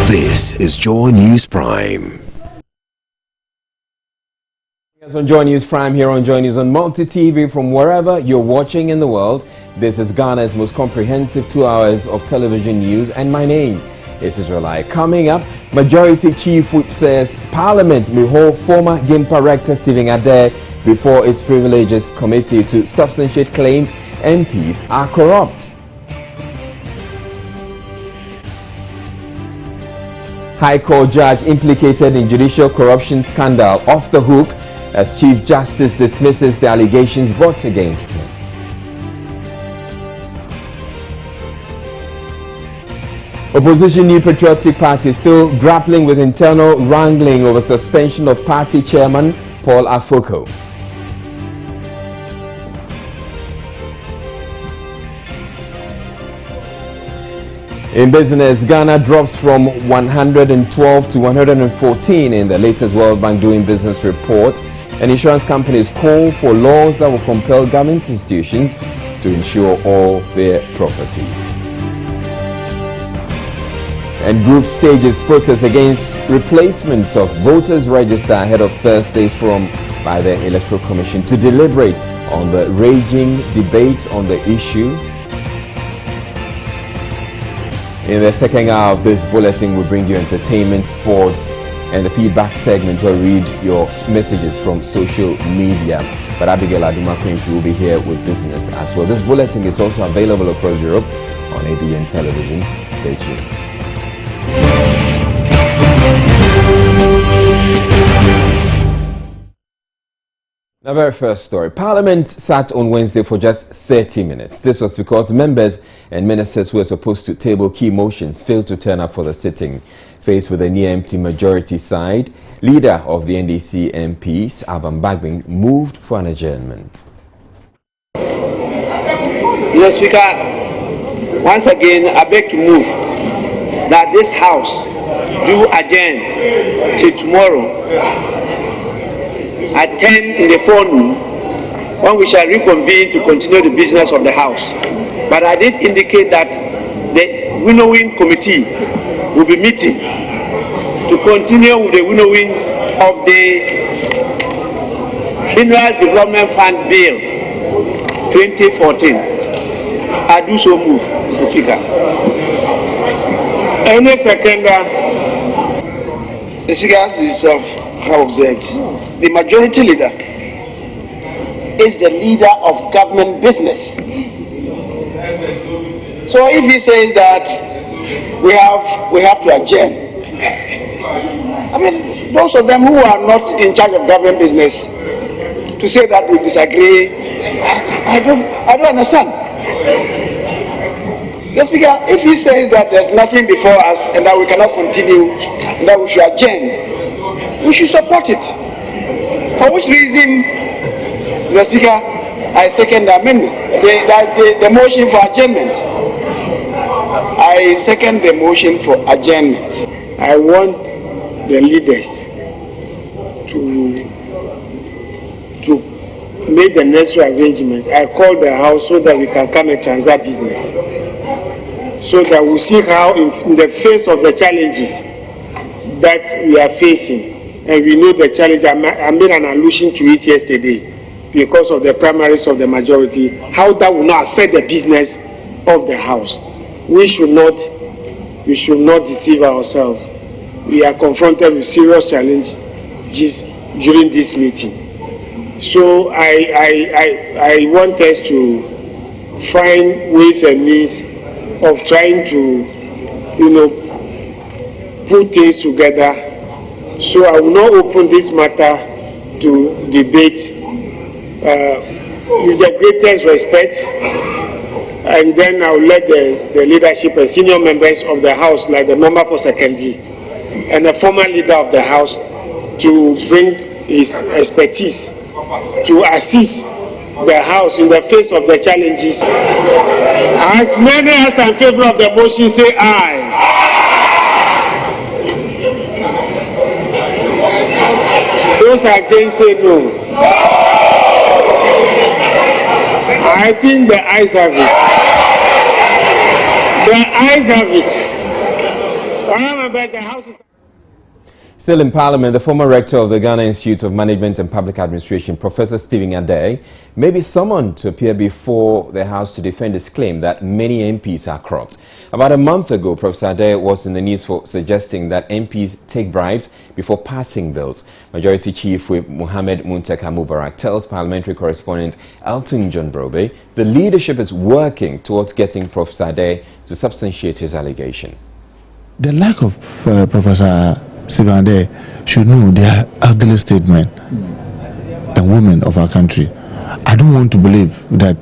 This is Joy News Prime. On Joy News Prime here on Joy News on Multi TV from wherever you're watching in the world. This is Ghana's most comprehensive 2 hours of television news, and my name is Israelite. Coming up, Majority Chief Whip says Parliament may hold former GIMPA Rector Stephen Adair before its Privileges Committee to substantiate claims MPs are corrupt. High Court judge implicated in judicial corruption scandal off the hook as Chief Justice dismisses the allegations brought against him. Opposition New Patriotic Party still grappling with internal wrangling over suspension of party chairman Paul Afoko. In business, Ghana drops from 112 to 114 in the latest World Bank Doing Business report, and insurance companies call for laws that will compel government institutions to insure all their properties. And group stages protest against replacement of voters' register ahead of Thursday's forum by the Electoral Commission to deliberate on the raging debate on the issue. In the second hour of this bulletin, we'll bring you entertainment, sports, and the feedback segment where we read your messages from social media. But Abigail Aduma Quincy will be here with business as well. This bulletin is also available across Europe on ABN television. Stay tuned. Now, very first story. Parliament sat on Wednesday for just 30 minutes. This was because members and ministers who were supposed to table key motions failed to turn up for the sitting. Faced with a near-empty majority side, leader of the NDC MPs, Abam Bagbin, moved for an adjournment. Mr. Speaker, once again, I beg to move that this House do adjourn till tomorrow at 10 in the forenoon, when we shall reconvene to continue the business of the House. But I did indicate that the winnowing committee will be meeting to continue with the winnowing of the Mineral Development Fund Bill 2014. I do so move, Mr. Speaker. Any seconder, the Speaker as himself have observed, the majority leader is the leader of government business. So if he says that we have to adjourn, I mean, those of them who are not in charge of government business, to say that we disagree, I don't understand. The Speaker, if he says that there's nothing before us and that we cannot continue and that we should adjourn, we should support it. For which reason, Mr. Speaker, I second the amendment, the motion for adjournment. I second the motion for adjournment. I want the leaders to make the necessary arrangement. I call the House so that we can come and transact business. So that we'll see how in the face of the challenges that we are facing, and we know the challenge, I made an allusion to it yesterday, because of the primaries of the majority, how that will not affect the business of the House. We should not deceive ourselves. We are confronted with serious challenges during this meeting. So I want us to find ways and means of trying to, put things together. So I will not open this matter to debate with the greatest respect, and then I will let the leadership and senior members of the House, like the member for Sekendi and the former leader of the House, to bring his expertise to assist the House in the face of the challenges. As many as are in favor of the motion, say aye. Those against, say no. I think the ayes have it. The ayes have it. The House is... Still in Parliament, the former rector of the Ghana Institute of Management and Public Administration, Professor Stephen Adey, may be summoned to appear before the House to defend his claim that many MPs are corrupt. About a month ago, Professor Adey was in the news for suggesting that MPs take bribes before passing bills. Majority Chief Whip Mohamed Muntaka Mubarak tells parliamentary correspondent Elton John Brobe the leadership is working towards getting Professor Adey to substantiate his allegation. The lack of Professor Stephen Adey should know they are elderly statesmen and women of our country. I don't want to believe that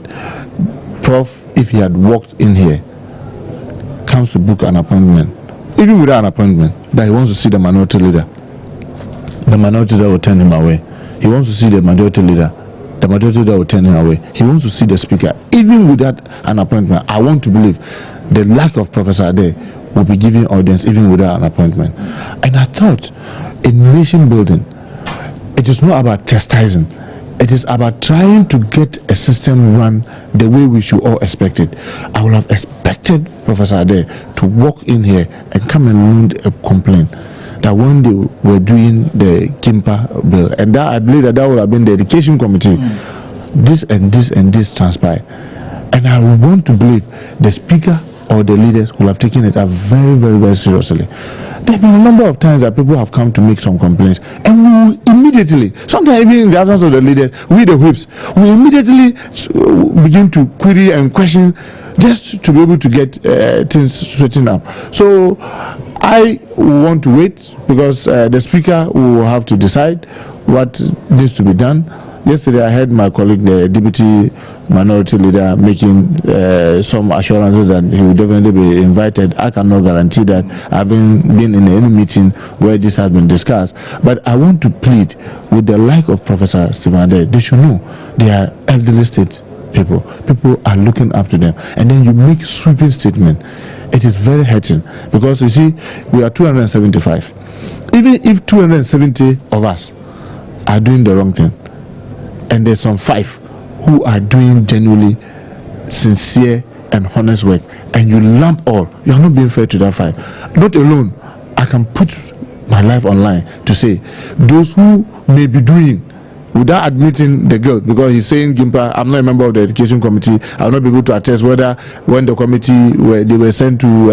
Prof, if he had walked in here, comes to book an appointment, even without an appointment, that he wants to see the minority leader. The minority leader will turn him away. He wants to see the majority leader. The majority leader will turn him away. He wants to see the speaker. Even without an appointment, I want to believe the lack of Professor Adey will be giving audience even without an appointment. And I thought in nation building, it is not about chastising. It is about trying to get a system run the way we should all expect it. I would have expected Professor Adey to walk in here and come and lead a complaint that when they were doing the Kimpa bill, and that I believe that would have been the education committee, this and this and this transpired. And I would want to believe the speaker or the leaders will have taken it very, very, very seriously. There have been a number of times that people have come to make some complaints, and we will immediately, sometimes even in the absence of the leaders, we the whips, we immediately begin to query and question just to be able to get things straightened up. So I want to wait because the speaker will have to decide what needs to be done. Yesterday I heard my colleague, the deputy minority leader, making some assurances that he will definitely be invited. I cannot guarantee that, having been in any meeting where this has been discussed. But I want to plead with the like of Professor Stephen Adey. They should know they are elderly state people. People are looking up to them. And then you make sweeping statement. It is very hurting because you see, we are 275. Even if 270 of us are doing the wrong thing, and there's some 5 who are doing genuinely sincere and honest work, and you lump all, you are not being fair to that 5. Not alone, I can put my life online to say those who may be doing without admitting the guilt, because he's saying, Gimpa, I'm not a member of the education committee, I'll not be able to attest whether when the committee they were sent to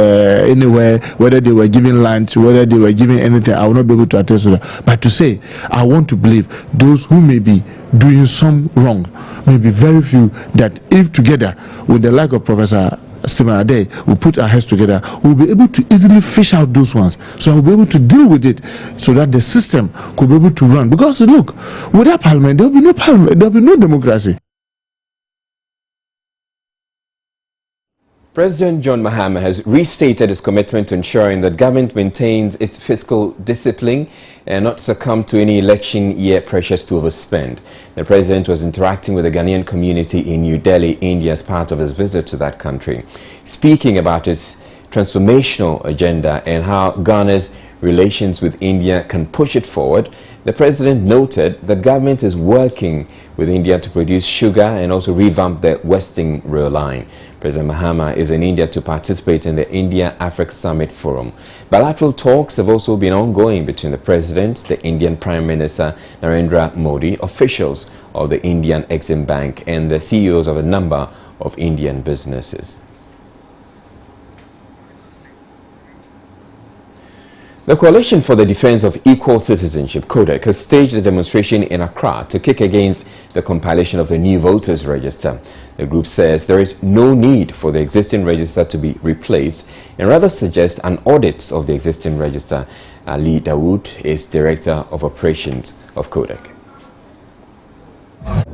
anywhere, whether they were giving lunch, whether they were giving anything, I will not be able to attest to that. But to say, I want to believe those who may be doing some wrong, may be very few, that if together with the like of Professor Stephen Adey, we put our heads together, we'll be able to easily fish out those ones. So we'll be able to deal with it so that the system could be able to run. Because look, without parliament, there'll be no parliament, there'll be no democracy. President John Mahama has restated his commitment to ensuring that government maintains its fiscal discipline and not succumb to any election year pressures to overspend. The president was interacting with the Ghanaian community in New Delhi, India, as part of his visit to that country. Speaking about its transformational agenda and how Ghana's relations with India can push it forward, the president noted the government is working with India to produce sugar and also revamp the Western Rail Line. President Mahama is in India to participate in the India-Africa Summit Forum. Bilateral talks have also been ongoing between the President, the Indian Prime Minister Narendra Modi, officials of the Indian Exim Bank and the CEOs of a number of Indian businesses. The Coalition for the Defense of Equal Citizenship, CODEC, has staged a demonstration in Accra to kick against the compilation of the new voters register. The group says there is no need for the existing register to be replaced and rather suggests an audit of the existing register. Ali Dawood is Director of Operations of CODEC.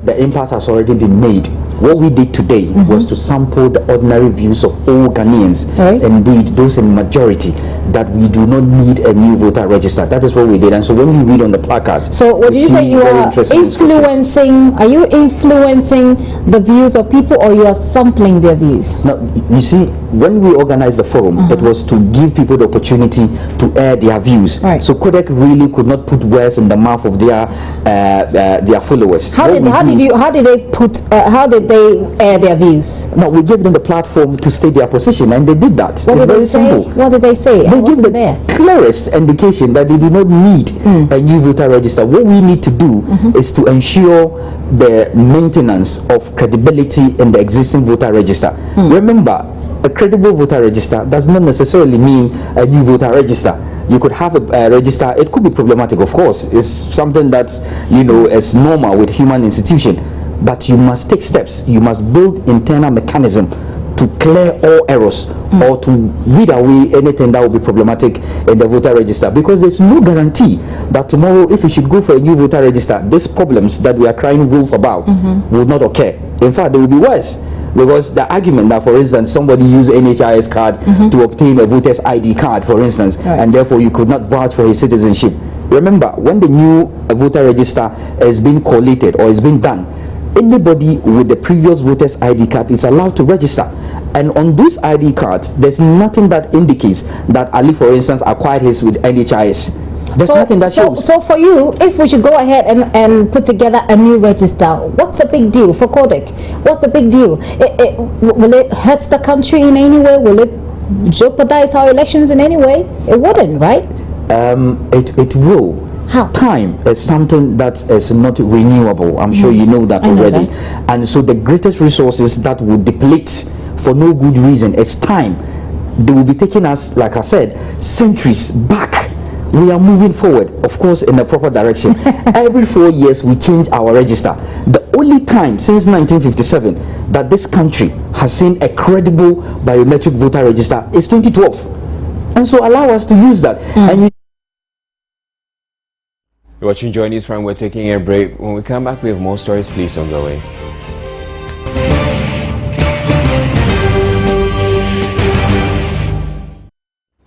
The impact has already been made. What we did today was to sample the ordinary views of all Ghanaians, indeed those in majority, that we do not need a new voter register. That is what we did. And so when we read on the placards, so what did you say? You are influencing? Are you influencing the views of people, or you are sampling their views? Now, you see, when we organized the forum, it was to give people the opportunity to air their views. So CODEC really could not put words in the mouth of their followers. How did did they air their views? No, we gave them the platform to state their position, and they did that. What it's did very they say? simple. What did they say? They give the clearest indication that they do not need a new voter register. What we need to do is to ensure the maintenance of credibility in the existing voter register. Remember, a credible voter register does not necessarily mean a new voter register. You could have a register. It could be problematic, of course. It's something that's, you know, is normal with human institution. But you must take steps. You must build internal mechanism to clear all errors or to weed away anything that will be problematic in the voter register, because there's no guarantee that tomorrow, if we should go for a new voter register, these problems that we are crying wolf about will not occur. In fact, they will be worse, because the argument that, for instance, somebody used NHIS card to obtain a voter's ID card, for instance, and therefore you could not vouch for his citizenship. Remember, when the new voter register is being collated or is being done, anybody with the previous voter's ID card is allowed to register. And on those ID cards, there's nothing that indicates that Ali, for instance, acquired his with NHIS. There's nothing that shows. So for you, if we should go ahead and put together a new register, what's the big deal for Kodak? What's the big deal? Will it hurt the country in any way? Will it jeopardize our elections in any way? It wouldn't, right? It will. How? Time is something that is not renewable. I'm sure you know that already. And so the greatest resources that will deplete for no good reason is time. They will be taking us, like I said, centuries back. We are moving forward, of course, in a proper direction. Every 4 years we change our register. The only time since 1957 that this country has seen a credible biometric voter register is 2012. And so allow us to use that. And You're watching Joy News Prime. We're taking a break. When we come back, we have more stories. Please don't go away.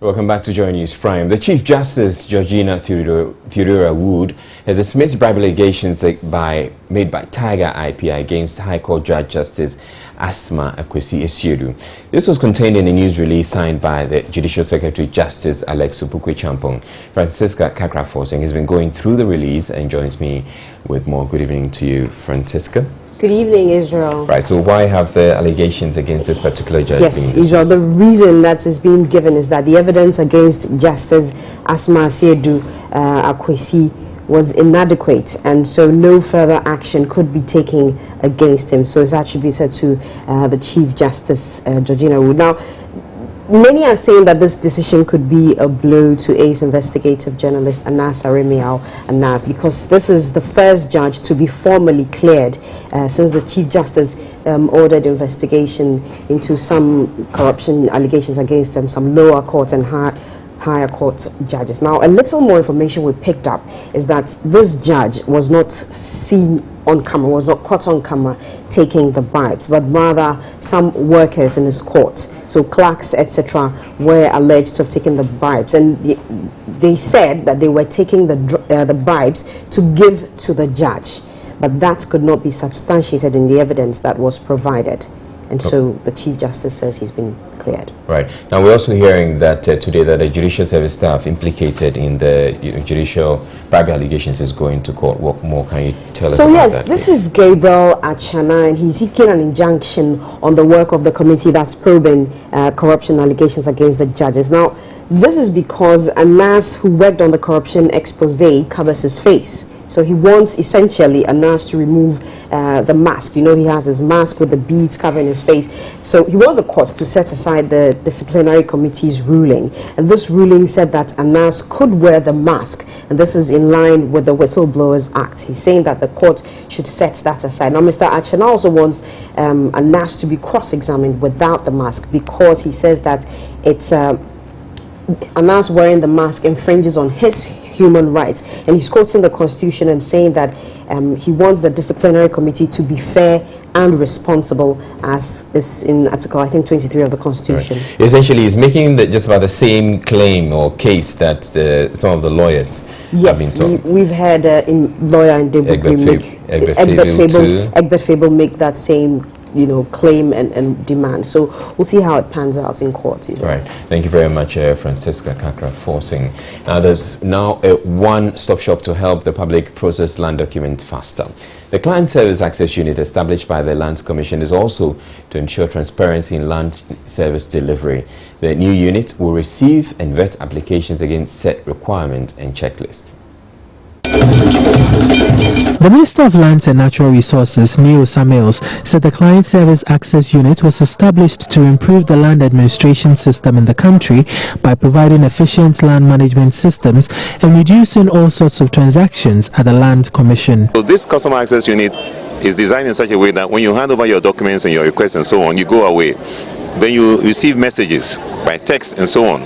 Welcome back to Joy News Prime. The Chief Justice, Georgina Theodora Wood, has dismissed bribe allegations made by Tiger IP against High Court Judge Justice Asma Akwesi Asare. This was contained in a news release signed by the Judicial Secretary Justice Alex Opukwe-Champong. Francisca Kakrafosing has been going through the release and joins me with more. Good evening to you, Francisca. Good evening, Israel. Right, so why have the allegations against this particular judge been dismissed? Israel, the reason that is being given is that the evidence against Justice Asma Asare Akwesi was inadequate, and so no further action could be taken against him. So it's attributed to the Chief Justice, Georgina Wood. Now, many are saying that this decision could be a blow to ace investigative journalist Anas Aremiao Anas, because this is the first judge to be formally cleared since the Chief Justice ordered investigation into some corruption allegations against him, some lower court and higher court judges. Now, a little more information we picked up is that this judge was not seen on camera, was not caught on camera taking the bribes, but rather some workers in his court, so clerks, etc., were alleged to have taken the bribes, and they said that they were taking the bribes to give to the judge, but that could not be substantiated in the evidence that was provided. And so the Chief Justice says he's been cleared. Right. Now we're also hearing that today that the Judicial Service staff implicated in the judicial bribery allegations is going to court. What more can you tell us about that? So yes, this is Gabriel Achana, and he's seeking an injunction on the work of the committee that's probing corruption allegations against the judges. Now, this is because Anas, who worked on the corruption expose, covers his face. So he wants essentially Anas to remove the mask. You know, he has his mask with the beads covering his face. So he wants the court to set aside the disciplinary committee's ruling. And this ruling said that Anas could wear the mask. And this is in line with the Whistleblowers Act. He's saying that the court should set that aside. Now, Mr. Achana also wants Anas to be cross-examined without the mask, because he says that it's Anas wearing the mask infringes on his human rights, and he's quoting the Constitution and saying that he wants the disciplinary committee to be fair and responsible, as is in Article, I think, 23 of the Constitution. Right. Essentially, he's making just about the same claim or case that some of the lawyers have been told. Yes, we've had lawyer in Egbert Fable make that same claim and demand. So we'll see how it pans out in court. Right. Thank you very much, Francisca Kakra Forcing. Now, there's now a one-stop shop to help the public process land documents faster. The Client Service Access Unit established by the Lands Commission is also to ensure transparency in land service delivery. The new unit will receive and vet applications against set requirements and checklists. The Minister of Lands and Natural Resources, Neil Samuels, said the Client Service Access Unit was established to improve the land administration system in the country by providing efficient land management systems and reducing all sorts of transactions at the Land Commission. So this Customer Access Unit is designed in such a way that when you hand over your documents and your requests and so on, you go away. Then you receive messages by text and so on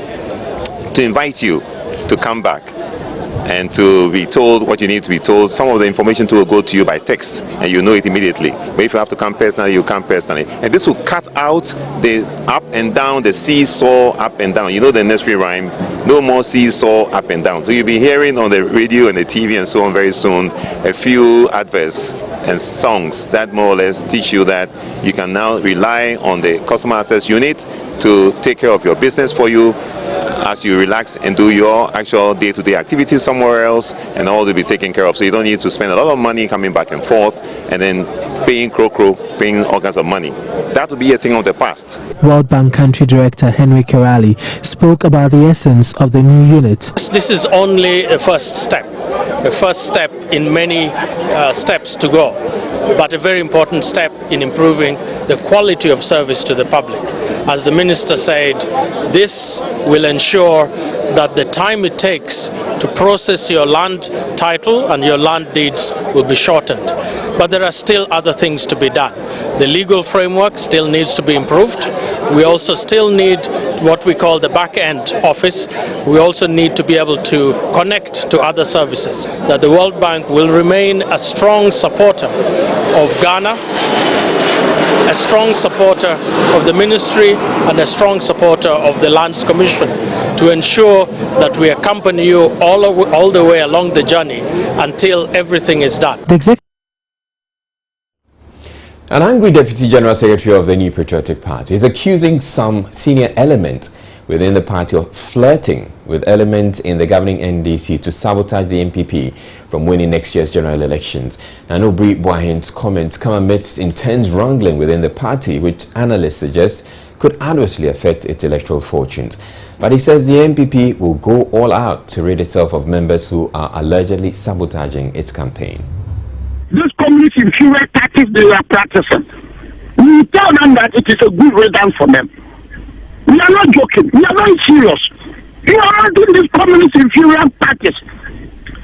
to invite you to come back and to be told what you need to be told. Some of the information will go to you by text and you know it immediately. But if you have to come personally, you come personally. And this will cut out the up and down, the seesaw up and down. You know the nursery rhyme, no more seesaw up and down. So you'll be hearing on the radio and the TV and so on very soon a few adverts and songs that more or less teach you that you can now rely on the Customer Access Unit to take care of your business for you as you relax and do your actual day-to-day activities somewhere else, and all will be taken care of. So you don't need to spend a lot of money coming back and forth and then paying paying all kinds of money. That will be a thing of the past. World Bank Country Director Henry Kerali spoke about the essence of the new unit. This is only a first step in many steps to go, but a very important step in improving the quality of service to the public. As the Minister said, this will ensure that the time it takes to process your land title and your land deeds will be shortened. But there are still other things to be done. The legal framework still needs to be improved. We also still need what we call the back-end office. We also need to be able to connect to other services. That the World Bank will remain a strong supporter of Ghana, a strong supporter of the ministry, and a strong supporter of the Lands Commission to ensure that we accompany you all the way along the journey until everything is done. An angry Deputy General Secretary of the New Patriotic Party is accusing some senior elements within the party of flirting with elements in the governing NDC to sabotage the NPP from winning next year's general elections. And Obri Boahen's comments come amidst intense wrangling within the party, which analysts suggest could adversely affect its electoral fortunes. But he says the NPP will go all out to rid itself of members who are allegedly sabotaging its campaign. These communist inferior tactics they are practicing, we tell them that it is a good riddance for them. We are not joking. We are very serious. You are not doing these communist inferior tactics.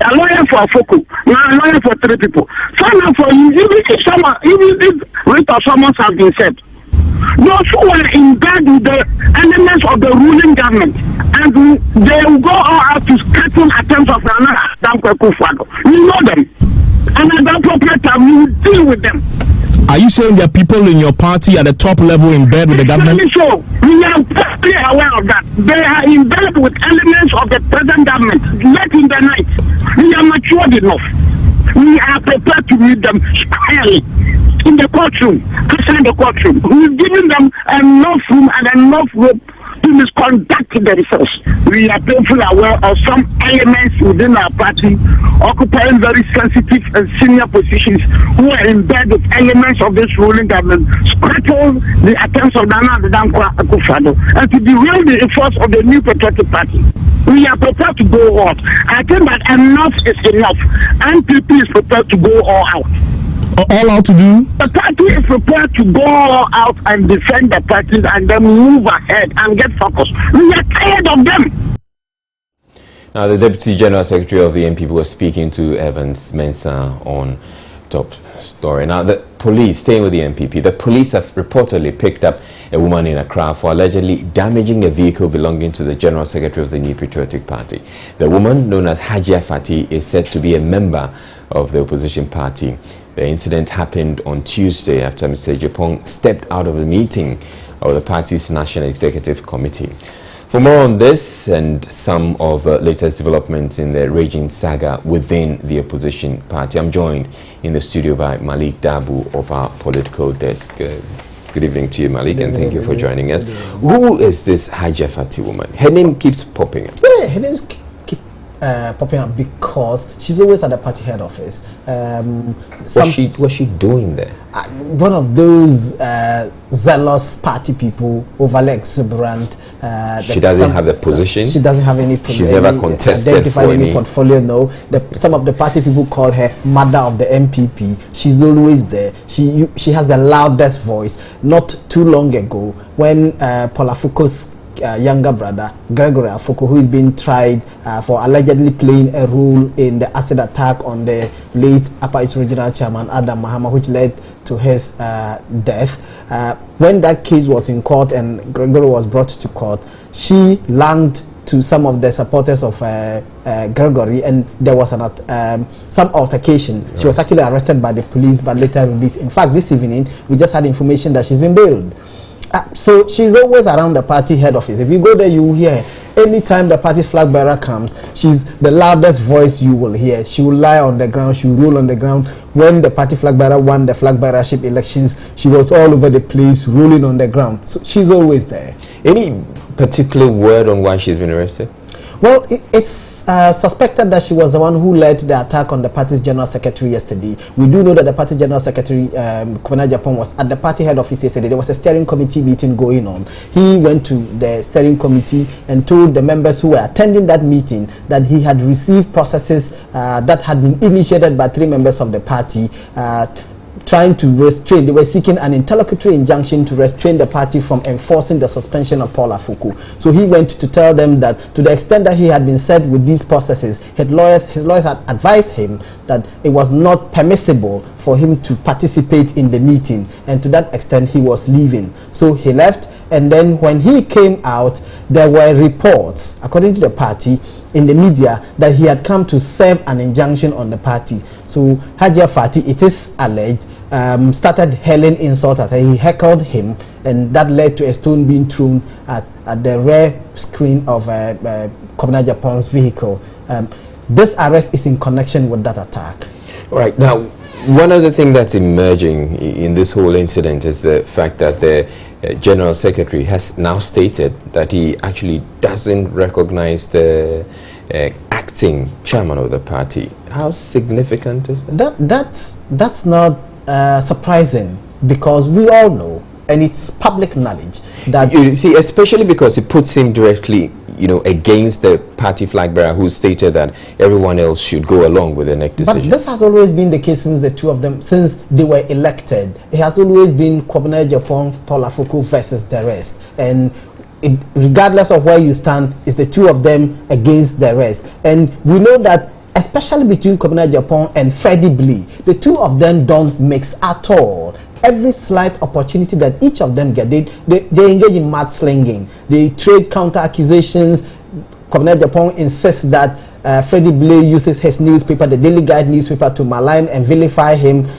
A lawyer for a focal, a lawyer for 3 people. Find out for you, even if rate of summons have been set. Those who are in bed with the elements of the ruling government, and they will go all out to schedule attempts of another. You know them. And at the appropriate time, we will deal with them. Are you saying there are people in your party at the top level in bed with the government? So we are perfectly aware of that. They are in bed with elements of the present government late in the night. We are matured enough. We are prepared to meet them squarely in the courtroom, outside the courtroom. We've given them enough room and enough rope to misconduct themselves. We are painfully aware of some elements within our party occupying very sensitive and senior positions who are in bed with elements of this ruling government, scuttle the attempts of Nana Dankwa Akufo-Addo, and to derail the efforts of the New Patriotic Party. We are prepared to go out. I think that enough is enough. NPP is prepared to go all out. All out to do? The party is prepared to go all out and defend the parties and then move ahead and get focused. We are tired of them. Now, the Deputy General Secretary of the NPP was speaking to Evans Mensah on Top Story. Now, the police, staying with the NPP, the police have reportedly picked up a woman in Accra for allegedly damaging a vehicle belonging to the General Secretary of the New Patriotic Party. The woman, known as Hajia Fati, is said to be a member of the opposition party. The incident happened on Tuesday after Mr. Japong stepped out of the meeting of the party's National Executive Committee. For more on this and some of the latest developments in the raging saga within the opposition party, I'm joined in the studio by Malik Dabu of our political desk. Good evening to you, Malik, and thank you for joining us. Who is this Hajia Fati woman? Her name keeps popping up. Yeah, her name keep popping up because she's always at the party head office. What's she doing there? One of those zealous party people, overly exuberant. She doesn't have the position. She doesn't have any position. She's never contested for any portfolio. No, some of the party people call her mother of the MPP. She's always there. She has the loudest voice. Not too long ago, when Paul Afuko's younger brother Gregory Afoko, who is being tried for allegedly playing a role in the acid attack on the late Upper East Regional Chairman Adam Mahama, which led to his death. When that case was in court and Gregory was brought to court, she langed to some of the supporters of Gregory, and there was some altercation. She was actually arrested by the police but later released. In fact, this evening we just had information that she's been bailed. So she's always around the party head office. If you go there, you will hear her. Anytime the party flag bearer comes, she's the loudest voice you will hear. She will lie on the ground, she will roll on the ground. When the party flag bearer won the flag bearership elections, she was all over the place, rolling on the ground. So she's always there. Any particular word on why she's been arrested? Well, it's suspected that she was the one who led the attack on the party's general secretary yesterday. We do know that the party general secretary, Kwabena Agyapong, was at the party head office yesterday. There was a steering committee meeting going on. He went to the steering committee and told the members who were attending that meeting that he had received processes that had been initiated by 3 members of the party, trying to restrain. They were seeking an interlocutory injunction to restrain the party from enforcing the suspension of Paul Afuko. So he went to tell them that to the extent that he had been served with these processes, his lawyers had advised him that it was not permissible for him to participate in the meeting, and to that extent he was leaving. So he left, and then when he came out, there were reports, according to the party, in the media, that he had come to serve an injunction on the party. So Hajia Fati, it is alleged, started hurling insults at her. He heckled him, and that led to a stone being thrown at the rear screen of Kwabena Agyapong's vehicle. This arrest is in connection with that attack. All right. Now, one other thing that's emerging in this whole incident is the fact that the General Secretary has now stated that he actually doesn't recognize the acting chairman of the party. How significant is that? That's not surprising, because we all know, and it's public knowledge, that you see, especially because it puts him directly, against the party flag bearer, who stated that everyone else should go along with the next decision. But this has always been the case since the two of them, since they were elected. It has always been Kwabena Agyapong, Paul Afuko versus the rest, and regardless of where you stand, it's the two of them against the rest. And we know that, especially between Kwabena Agyapong and Freddie Blee, the two of them don't mix at all. Every slight opportunity that each of them get, they engage in mudslinging. They trade counter accusations. Kwabena Agyapong insists that Freddie Blee uses his newspaper, the Daily Guide newspaper, to malign and vilify him.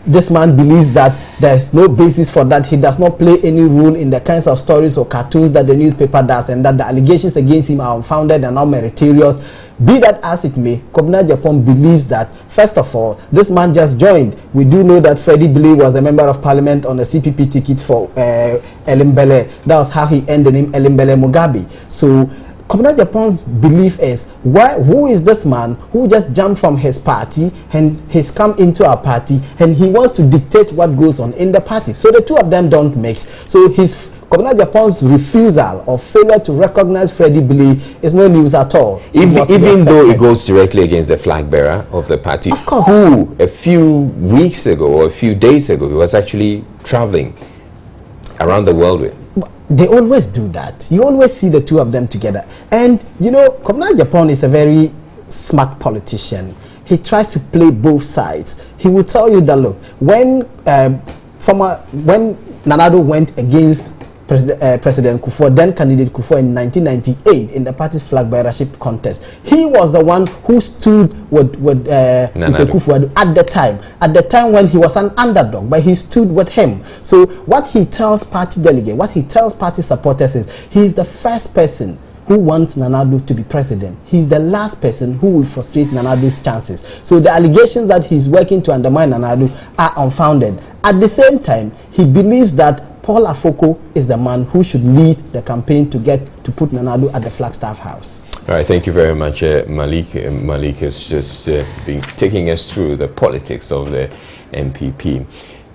This man believes that there's no basis for that. He does not play any role in the kinds of stories or cartoons that the newspaper does, and that the allegations against him are unfounded and unmeritorious. Be that as it may, Kwabena Agyapong believes that, first of all, this man just joined. We do know that Freddie Blee was a member of parliament on a CPP ticket for Elimbele. That was how he earned the name Elimbele Mugabe. So Kwabena Agyapong's belief is, who is this man who just jumped from his party and he's come into our party, and he wants to dictate what goes on in the party? So the two of them don't mix. So Kwabena Agyapong's refusal or failure to recognize Freddie Blee is no news at all. Even though it goes directly against the flag bearer of the party, of course, who a few weeks ago or a few days ago he was actually traveling around the world with. They always do that. You always see the two of them together. And Kwabena Agyapong is a very smart politician. He tries to play both sides. He will tell you that, look, when Nana Addo went against President Kufuor, then candidate Kufuor, in 1998 in the party's flag bearership contest. He was the one who stood with Mr. Kufuor at the time when he was an underdog, but he stood with him. So what he tells party delegates, what he tells party supporters is he's the first person who wants Nana Addo to be president. He's the last person who will frustrate Nana Addo's chances. So the allegations that he's working to undermine Nana Addo are unfounded. At the same time, he believes that Paul Afoko is the man who should lead the campaign to put Nana Addo at the Flagstaff House. All right, thank you very much, Malik. Malik has just been taking us through the politics of the MPP.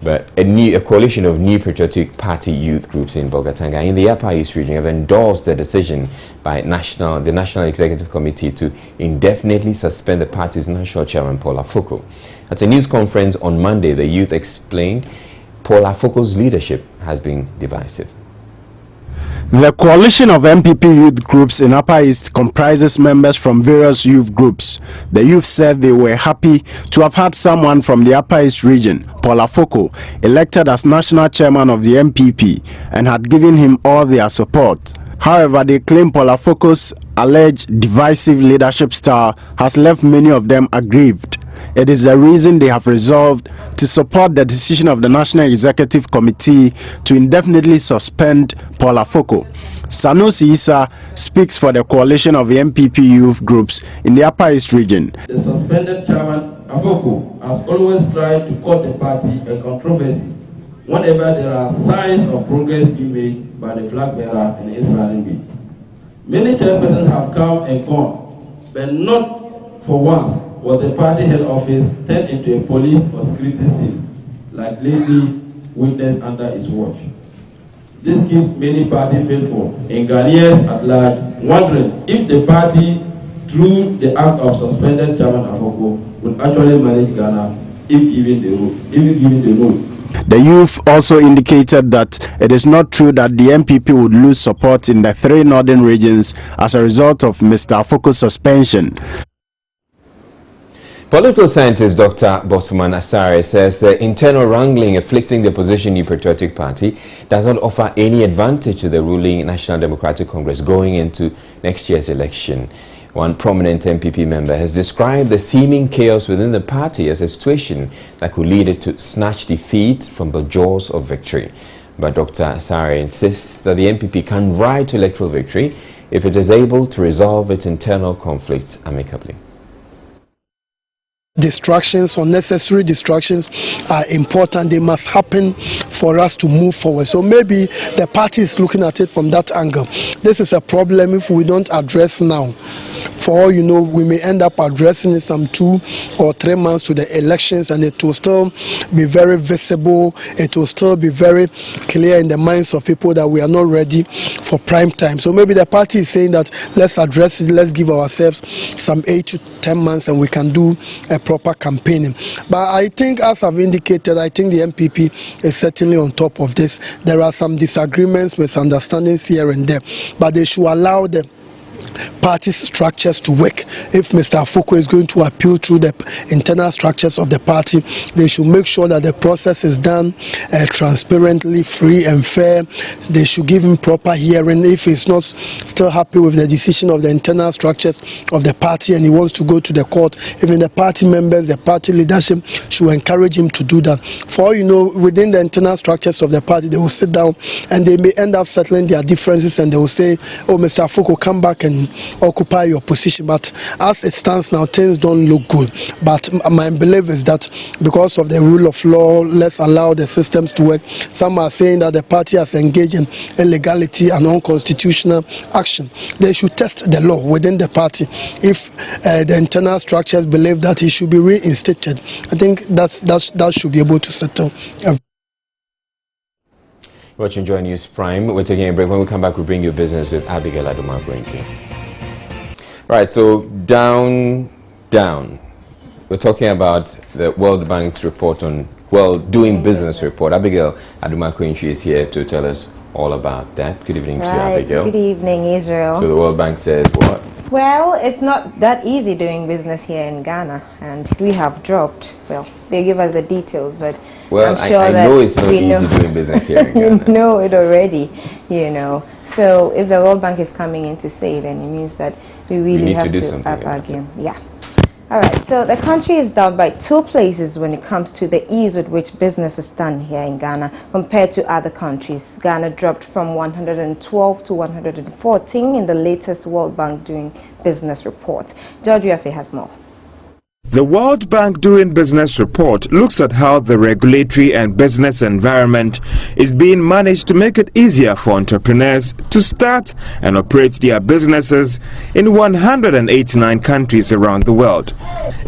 But a coalition of new patriotic party youth groups in Bolgatanga in the Upper East region have endorsed the decision by the National Executive Committee to indefinitely suspend the party's national chairman, Paul Afoko. At a news conference on Monday, the youth explained Paul Afoko's leadership has been divisive. The coalition of MPP youth groups in Upper East comprises members from various youth groups. The youth said they were happy to have had someone from the Upper East region, Paul Afoko, elected as national chairman of the MPP and had given him all their support. However, they claim Paul Afoko's alleged divisive leadership style has left many of them aggrieved. It is the reason they have resolved to support the decision of the National Executive Committee to indefinitely suspend Paul Afoko. Sanusi Issa speaks for the coalition of the MPP youth groups in the Upper East region. The suspended chairman, Afoko, has always tried to cut the party a controversy whenever there are signs of progress being made by the flag bearer and its running mate. Many chairpersons have come and gone, but not for once was the party head office turned into a police or security scene, like lately witnessed under his watch. This keeps many party faithful and Ghanaians at large wondering if the party, through the act of suspended chairman Afoko, would actually manage Ghana if given the road. The youth also indicated that it is not true that the MPP would lose support in the 3 northern regions as a result of Mr. Afoko's suspension. Political scientist Dr. Barima Osei Asare says the internal wrangling afflicting the opposition New Patriotic Party does not offer any advantage to the ruling National Democratic Congress going into next year's election. One prominent MPP member has described the seeming chaos within the party as a situation that could lead it to snatch defeat from the jaws of victory. But Dr. Asare insists that the MPP can ride to electoral victory if it is able to resolve its internal conflicts amicably. Distractions, unnecessary distractions are important. They must happen for us to move forward. So maybe the party is looking at it from that angle. This is a problem if we don't address now. For all you know, we may end up addressing it some 2 or 3 months to the elections, and it will still be very visible. It will still be very clear in the minds of people that we are not ready for prime time. So maybe the party is saying that let's address it, let's give ourselves some 8 to 10 months and we can do a proper campaigning. But I think, as I've indicated, I think the MPP is certainly on top of this. There are some disagreements, misunderstandings here and there, but they should allow the party structures to work. If Mr. Afoko is going to appeal through the internal structures of the party, they should make sure that the process is done transparently, free and fair. They should give him proper hearing. If he's not still happy with the decision of the internal structures of the party and he wants to go to the court, even the party members, the party leadership should encourage him to do that. For all you know, within the internal structures of the party, they will sit down and they may end up settling their differences, and they will say, oh, Mr. Afoko, come back and occupy your position. But as it stands now, things don't look good. But my belief is that because of the rule of law, let's allow the systems to work. Some are saying that the party has engaged in illegality and unconstitutional action. They should test the law within the party. If the internal structures believe that it should be reinstated, I think that should be able to settle everything. Watching Joy News Prime. We're taking a break. When we come back, we'll bring you business with Abigail Adumakwenki. Right, so down. We're talking about the World Bank's report on doing business report. Abigail Adumakwenki is here to tell us all about that. Good evening to you, Right. Abigail. Good evening, Israel. So the World Bank says what? Well, it's not that easy doing business here in Ghana, and we have dropped. Well, they give us the details, but well, I'm sure I that know it's not easy know, doing business here in Ghana. You know it already, you know. So if the World Bank is coming in to say, then it means that we really need have to do to something up our about it. game. Yeah. All right, so the country is down by 2 places when it comes to the ease with which business is done here in Ghana compared to other countries. Ghana dropped from 112 to 114 in the latest World Bank Doing Business report. George Uefe has more. The World Bank Doing Business report looks at how the regulatory and business environment is being managed to make it easier for entrepreneurs to start and operate their businesses in 189 countries around the world.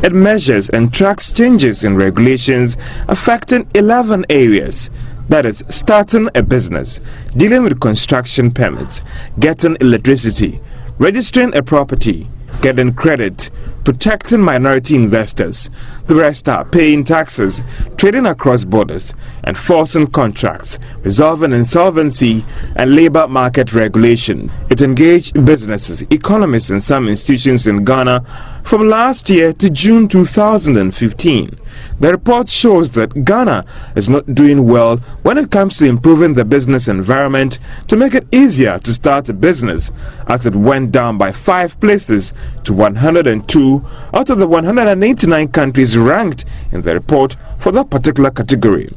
It measures and tracks changes in regulations affecting 11 areas. That is, starting a business, dealing with construction permits, getting electricity, registering a property, getting credit, protecting minority investors. The rest are paying taxes, trading across borders, enforcing contracts, resolving insolvency, and labor market regulation. It engaged businesses, economists, and some institutions in Ghana from last year to June 2015. The report shows that Ghana is not doing well when it comes to improving the business environment to make it easier to start a business, as it went down by 5 places to 102 out of the 189 countries ranked in the report for that particular category.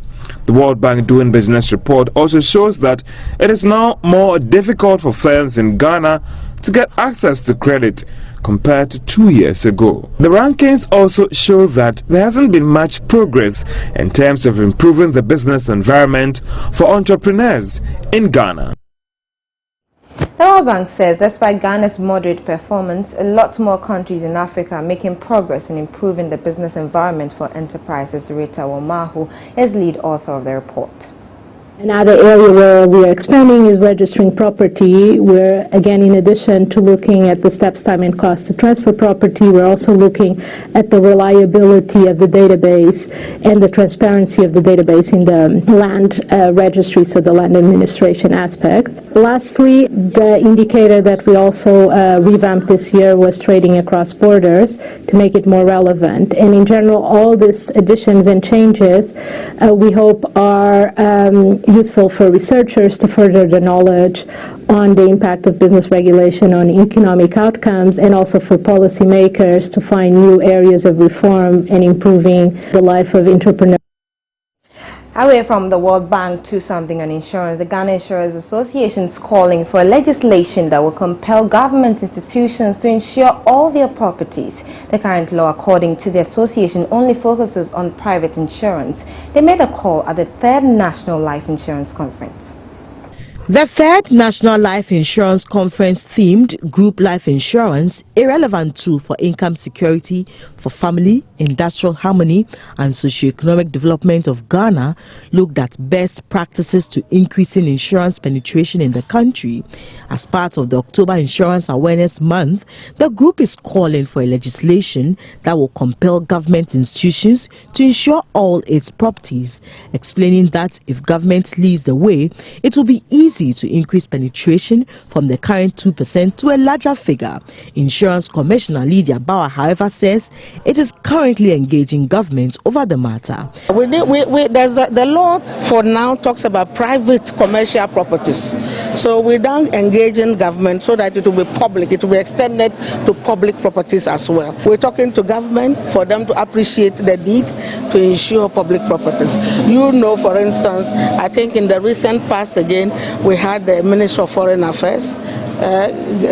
The World Bank Doing Business report also shows that it is now more difficult for firms in Ghana to get access to credit compared to 2 years ago. The rankings also show that there hasn't been much progress in terms of improving the business environment for entrepreneurs in Ghana. The World Bank says despite Ghana's moderate performance, a lot more countries in Africa are making progress in improving the business environment for enterprises. Rita Womahu is lead author of the report. Another area where we are expanding is registering property, where, again, in addition to looking at the steps, time, and cost to transfer property, we're also looking at the reliability of the database and the transparency of the database in the land registry, so the land administration aspect. Lastly, the indicator that we also revamped this year was trading across borders to make it more relevant. And in general, all these additions and changes we hope are useful for researchers to further the knowledge on the impact of business regulation on economic outcomes, and also for policymakers to find new areas of reform and improving the life of entrepreneurs. Away from the World Bank to something on insurance, the Ghana Insurance Association is calling for legislation that will compel government institutions to insure all their properties. The current law, according to the association, only focuses on private insurance. They made a call at the 3rd National Life Insurance Conference. The 3rd National Life Insurance Conference themed Group Life Insurance, a relevant tool for income security for family, industrial harmony and socio-economic development of Ghana, looked at best practices to increasing insurance penetration in the country. As part of the October Insurance Awareness Month, the group is calling for a legislation that will compel government institutions to insure all its properties, explaining that if government leads the way, it will be easy to increase penetration from the current 2% to a larger figure. Insurance Commissioner Lydia Bauer, however, says it is currently engaging governments over the matter. The law for now talks about private commercial properties. So we don't engage in government so that it will be public, it will be extended to public properties as well. We're talking to government for them to appreciate the need to insure public properties. You know, for instance, I think in the recent past again, we had the Minister of Foreign Affairs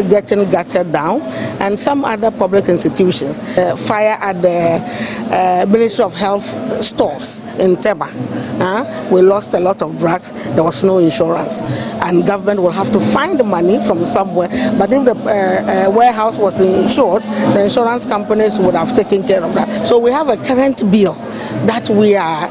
getting gutted down, and some other public institutions. Fire at the Ministry of Health stores in Teba. We lost a lot of drugs. There was no insurance, and government will have to find the money from somewhere. But if the warehouse was insured, the insurance companies would have taken care of that. So we have a current bill that we are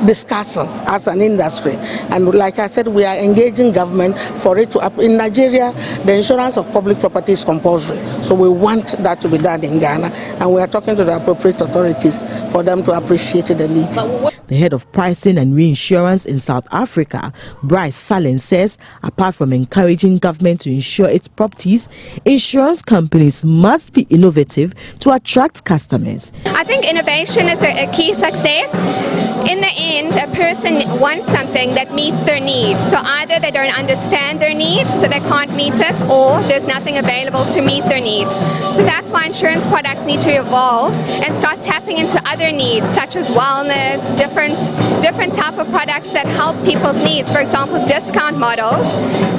discussing as an industry, and like I said, we are engaging government for it to in Nigeria. The insurance of public property is compulsory, so we want that to be done in Ghana, and we are talking to the appropriate authorities for them to appreciate the need. The head of pricing and reinsurance in South Africa, Bryce Salen, says apart from encouraging government to insure its properties, insurance companies must be innovative to attract customers. I think innovation is a key success. In the end, a person wants something that meets their needs. So either they don't understand their needs, so they can't meet it, or there's nothing available to meet their needs. So that's why insurance products need to evolve and start tapping into other needs, such as wellness, different type of products that help people's needs. For example, discount models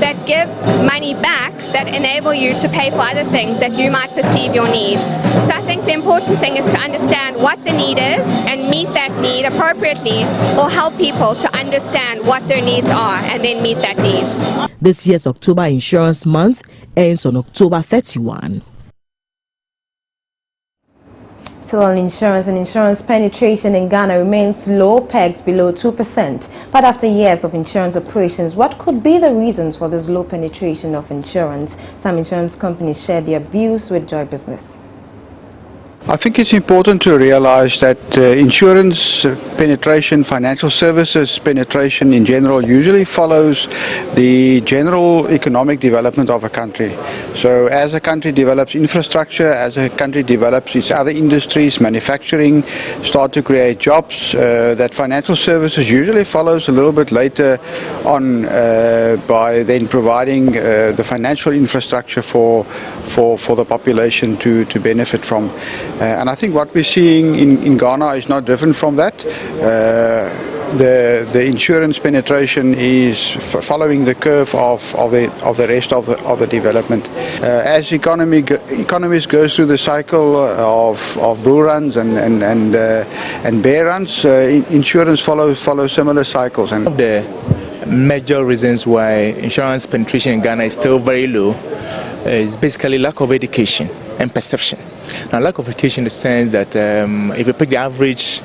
that give money back that enable you to pay for other things that you might perceive your need. So I think the important thing is to understand what the need is and meet that need appropriately, or help people to understand what their needs are and then meet that need. This year's October Insurance Month ends on October 31. Still on insurance, and insurance penetration in Ghana remains low, pegged below 2%. But after years of insurance operations, what could be the reasons for this low penetration of insurance? Some insurance companies share their views with Joy Business. I think it's important to realize that insurance penetration, financial services penetration in general usually follows the general economic development of a country. So as a country develops infrastructure, as a country develops its other industries, manufacturing, start to create jobs, that financial services usually follows a little bit later on by then providing the financial infrastructure for the population to benefit from. And I think what we're seeing in Ghana is not different from that. The insurance penetration is following the curve of the rest of the development. As economies go through the cycle of bull runs and bear runs, insurance follows similar cycles. And the major reasons why insurance penetration in Ghana is still very low is basically lack of education and perception. Now, lack of education in the sense that if you pick the average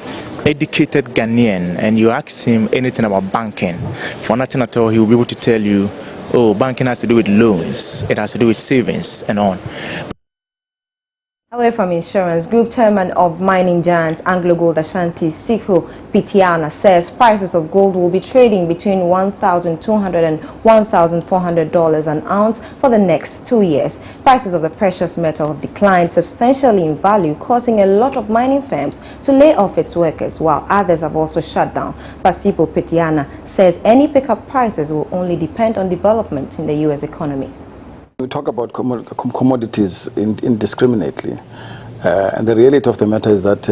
educated Ghanaian and you ask him anything about banking, for nothing at all, he will be able to tell you, oh, banking has to do with loans, it has to do with savings and on. Away from insurance, Group Chairman of mining giant Anglo Gold Ashanti Sikhu Pitiana says prices of gold will be trading between $1,200 and $1,400 an ounce for the next 2 years. Prices of the precious metal have declined substantially in value, causing a lot of mining firms to lay off its workers, while others have also shut down. Pasipo Pitiana says any pickup prices will only depend on development in the U.S. economy. We talk about commodities indiscriminately, and the reality of the matter is that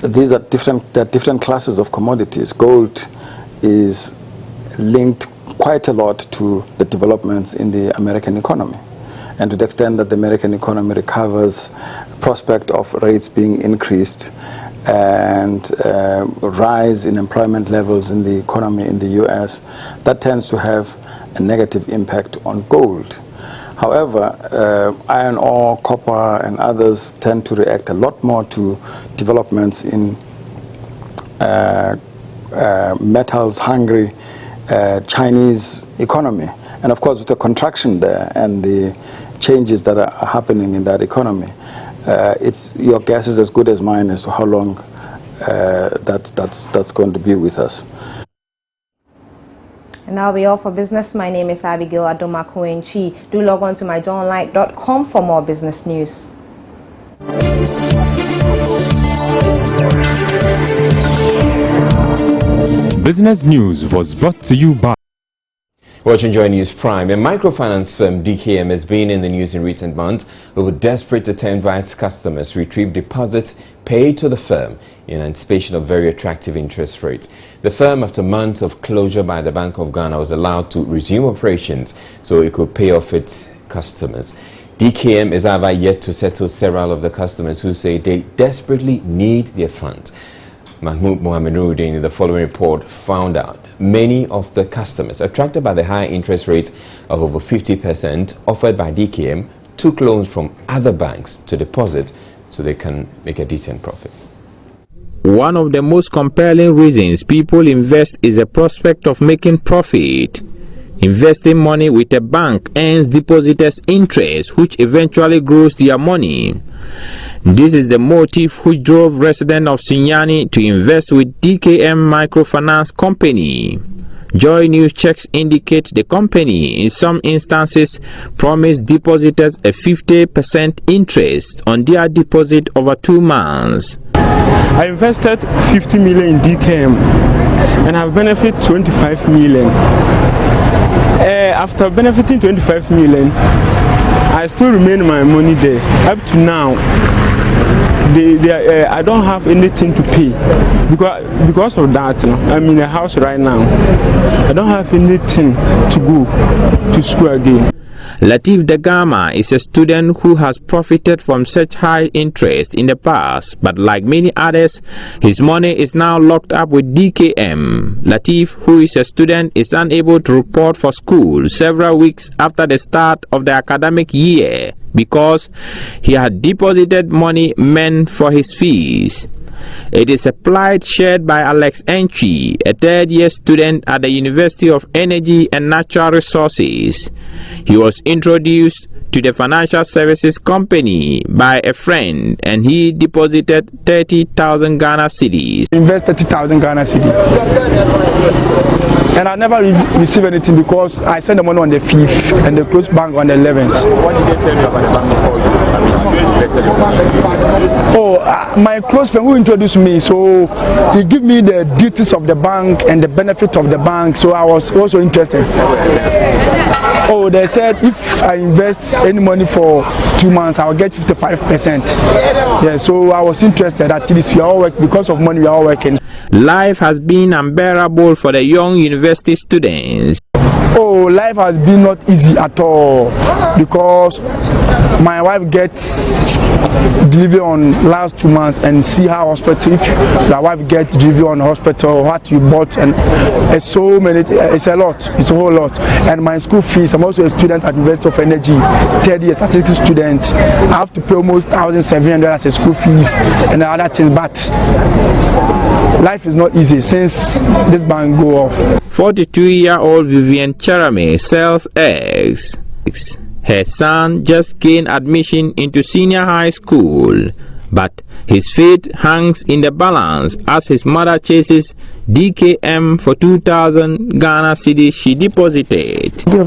these are different classes of commodities. Gold is linked quite a lot to the developments in the American economy, and to the extent that the American economy recovers, prospect of rates being increased and rise in employment levels in the economy in the U.S., that tends to have a negative impact on gold. However, iron ore, copper and others tend to react a lot more to developments in metals-hungry Chinese economy. And of course, with the contraction there and the changes that are happening in that economy, your guess is as good as mine as to how long that's going to be with us. And that'll be all for business. My name is Abigail Adomakoenchi. Do log on to myjournalight.com for more business news. Business news was brought to you by Watching Joy News Prime. A microfinance firm, DKM, has been in the news in recent months over desperate attempt by its customers to retrieve deposits paid to the firm in anticipation of very attractive interest rates. The firm, after months of closure by the Bank of Ghana, was allowed to resume operations so it could pay off its customers. DKM is however yet to settle several of the customers who say they desperately need their funds. Mahmoud Mohamed Nuruddin in the following report found out many of the customers attracted by the high interest rates of over 50% offered by DKM took loans from other banks to deposit so they can make a decent profit. One of the most compelling reasons people invest is the prospect of making profit. Investing money with a bank earns depositors interest, which eventually grows their money. This is the motive which drove residents of Sunyani to invest with DKM Microfinance Company. Joy News checks indicate the company in some instances promised depositors a 50% interest on their deposit over 2 months. I invested 50 million in DKM and have benefited 25 million. After benefiting 25 million, I still remain my money there. Up to now, I don't have anything to pay because of that. I'm in a house right now. I don't have anything to go to school again. Latif Dagama is a student who has profited from such high interest in the past, but like many others, his money is now locked up with DKM. Latif, who is a student, is unable to report for school several weeks after the start of the academic year because he had deposited money meant for his fees. It is a plight shared by Alex Enchi, a third-year student at the University of Energy and Natural Resources. He was introduced to the financial services company by a friend and he deposited 30,000 Ghana cedis. Invest 30,000 Ghana cedis. And I never receive anything because I send the money on the 5th and they close bank on the 11th. What did they tell you about the bank before you invested your money? Oh, my close friend who introduced me, so he give me the duties of the bank and the benefit of the bank, so I was also interested. Oh, they said if I invest any money for 2 months, I'll get 55%. Yeah, so I was interested. At least we all work because of money. We are all working. Life has been unbearable for the young university students. Oh, life has been not easy at all because my wife gets delivery on last 2 months and see her hospital. If the wife gets delivery on hospital, what you bought, and it's so many. It's a lot. It's a whole lot. And my school fees. I'm also a student at University of Energy, third-year statistics student. I have to pay almost $1,700 as a school fees and other things. But life is not easy since this bank go off. 42-year-old Vivian Charame sells eggs. Her son just gained admission into senior high school, but his fate hangs in the balance as his mother chases DKM for 2,000 Ghana cedis she deposited. The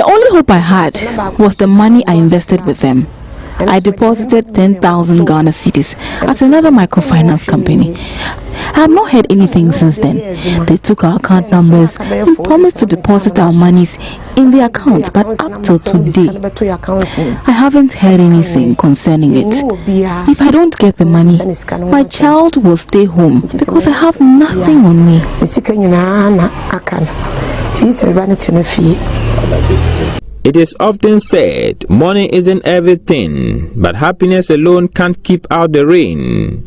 only hope I had was the money I invested with them. I deposited 10,000 Ghana cedis at another microfinance company. I have not heard anything since then. They took our account numbers and promised to deposit our monies in the account, but up till today, I haven't heard anything concerning it. If I don't get the money, my child will stay home because I have nothing on me. It is often said, money isn't everything, but happiness alone can't keep out the rain.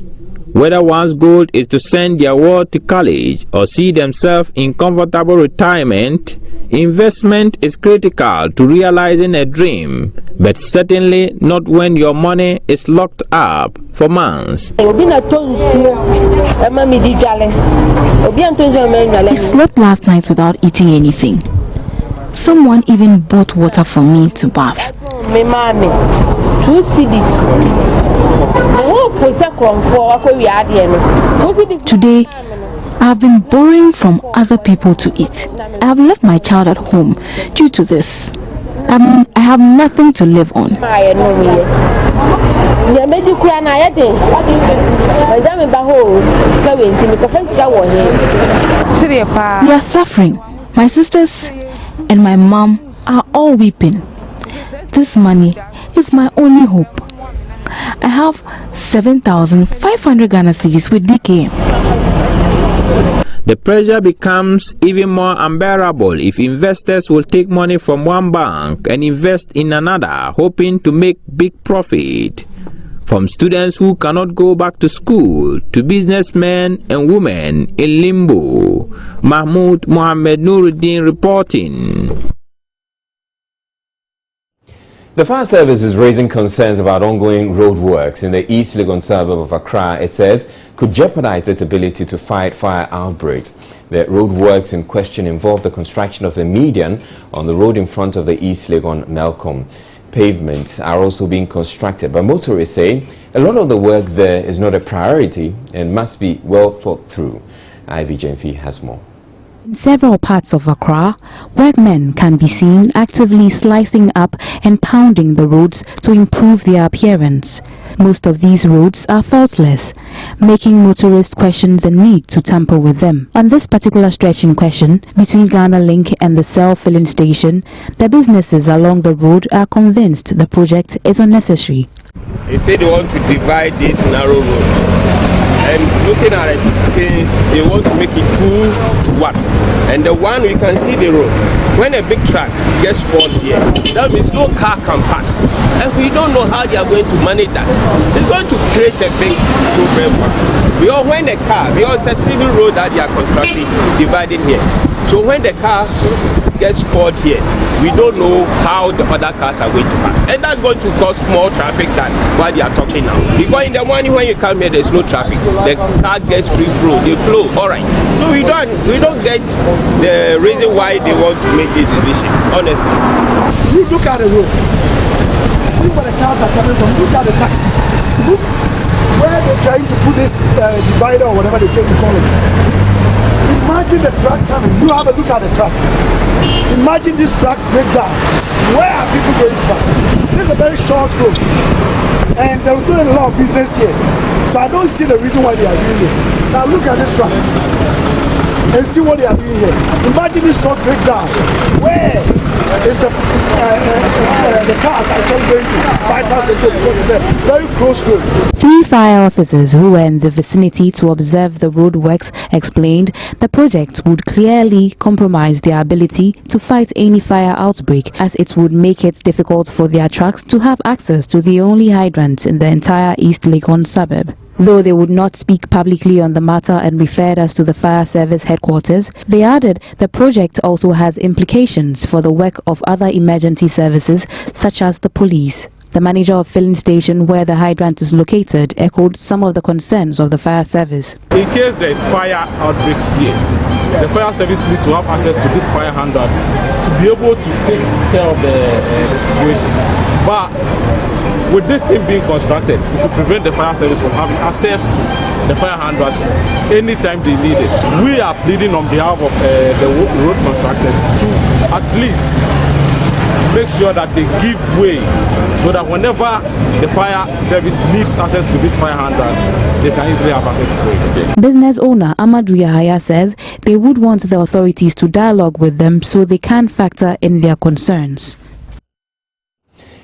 Whether one's goal is to send their world to college or see themselves in comfortable retirement, investment is critical to realizing a dream, but certainly not when your money is locked up for months. I slept last night without eating anything. Someone even bought water for me to bath. 2 cedis. Today, I have been borrowing from other people to eat. I have left my child at home due to this. I have nothing to live on. We are suffering. My sisters and my mom are all weeping. This money is my only hope. I have 7,500 Ghana cedis with DKM. The pressure becomes even more unbearable if investors will take money from one bank and invest in another, hoping to make big profit. From students who cannot go back to school to businessmen and women in limbo. Mahmoud Mohammed Nuruddin reporting. The fire service is raising concerns about ongoing roadworks in the East Legon suburb of Accra. It says could jeopardize its ability to fight fire outbreaks. The road works in question involve the construction of a median on the road in front of the East Legon-Melcombe. Pavements are also being constructed, but motorists say a lot of the work there is not a priority and must be well thought through. Ivy Jenfi has more. In several parts of Accra, workmen can be seen actively slicing up and pounding the roads to improve their appearance. Most of these roads are faultless, making motorists question the need to tamper with them. On this particular stretch in question, between Ghana Link and the Cell filling station, the businesses along the road are convinced the project is unnecessary. They say they want to divide this narrow road. And looking at it, things, they want to make it 2 to 1. And the one, we can see the road. When a big truck gets spawned here, that means no car can pass. And we don't know how they are going to manage that. It's going to create a big problem. Because when the car, because it's a single road that they are constructing, dividing here. So when the car gets spawned here, we don't know how the other cars are going to pass. And that's going to cause more traffic than what they are talking now. Because in the morning when you come here, there's no traffic. The car gets free flow, they flow, all right. So we don't get the reason why they want to make this decision, honestly. You look at the road, see where the cars are coming from, look at the taxi, look where they're trying to put this divider or whatever they call it. Imagine the truck coming, you have a look at the truck. Imagine this truck break down. Where are people going to pass? This is a very short road. And there is not a lot of business here. So I don't see the reason why they are doing this. Now look at this truck and see what they are doing here. Imagine this short breakdown. Where is the cars actually going to bypass it because it's a very close road. 3 fire officers who were in the vicinity to observe the road works explained the project would clearly compromise their ability to fight any fire outbreak, as it would make it difficult for their trucks to have access to the only hydrant in the entire East Legon suburb. Though they would not speak publicly on the matter and referred us to the fire service headquarters, they added the project also has implications for the work of other emergency services such as the police. The manager of filling station where the hydrant is located echoed some of the concerns of the fire service. In case there is fire outbreak here, the fire service needs to have access to this fire hydrant to be able to take care of the situation. But with this thing being constructed, to prevent the fire service from having access to the fire hydrant anytime they need it, we are pleading on behalf of the road constructors to at least make sure that they give way so that whenever the fire service needs access to this fire hydrant, they can easily have access to it. Business owner Amadou Yahaya says they would want the authorities to dialogue with them so they can factor in their concerns.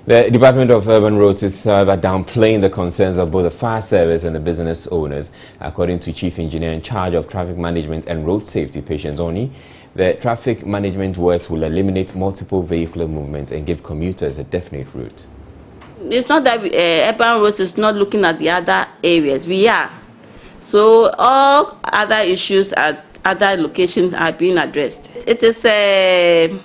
The Department of Urban Roads is downplaying the concerns of both the fire service and the business owners. According to Chief Engineer in charge of Traffic Management and Road Safety, Patience Oni, the traffic management works will eliminate multiple vehicular movement and give commuters a definite route. It's not that Urban Roads is not looking at the other areas. We are. So all other issues at other locations are being addressed. It is a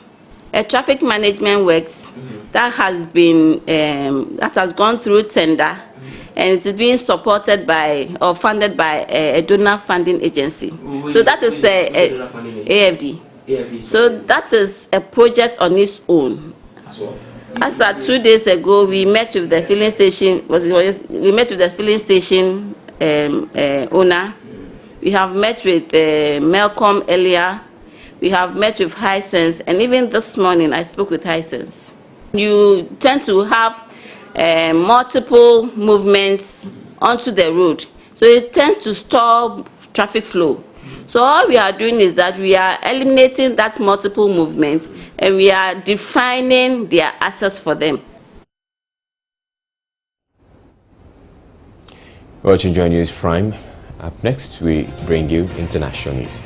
traffic management works that has been that has gone through tender, and it is being supported by or funded by a donor funding agency. So that is AFD. So that is a project on its own. As of 2 days ago, we met with the filling station. We met with the filling station owner. We have met with Melcombe earlier. We have met with Hisense, and even this morning I spoke with Hisense. You tend to have multiple movements onto the road, so it tends to stop traffic flow. So all we are doing is that we are eliminating that multiple movement and we are defining their access for them. Watching Joy News Prime. Up next, we bring you international news.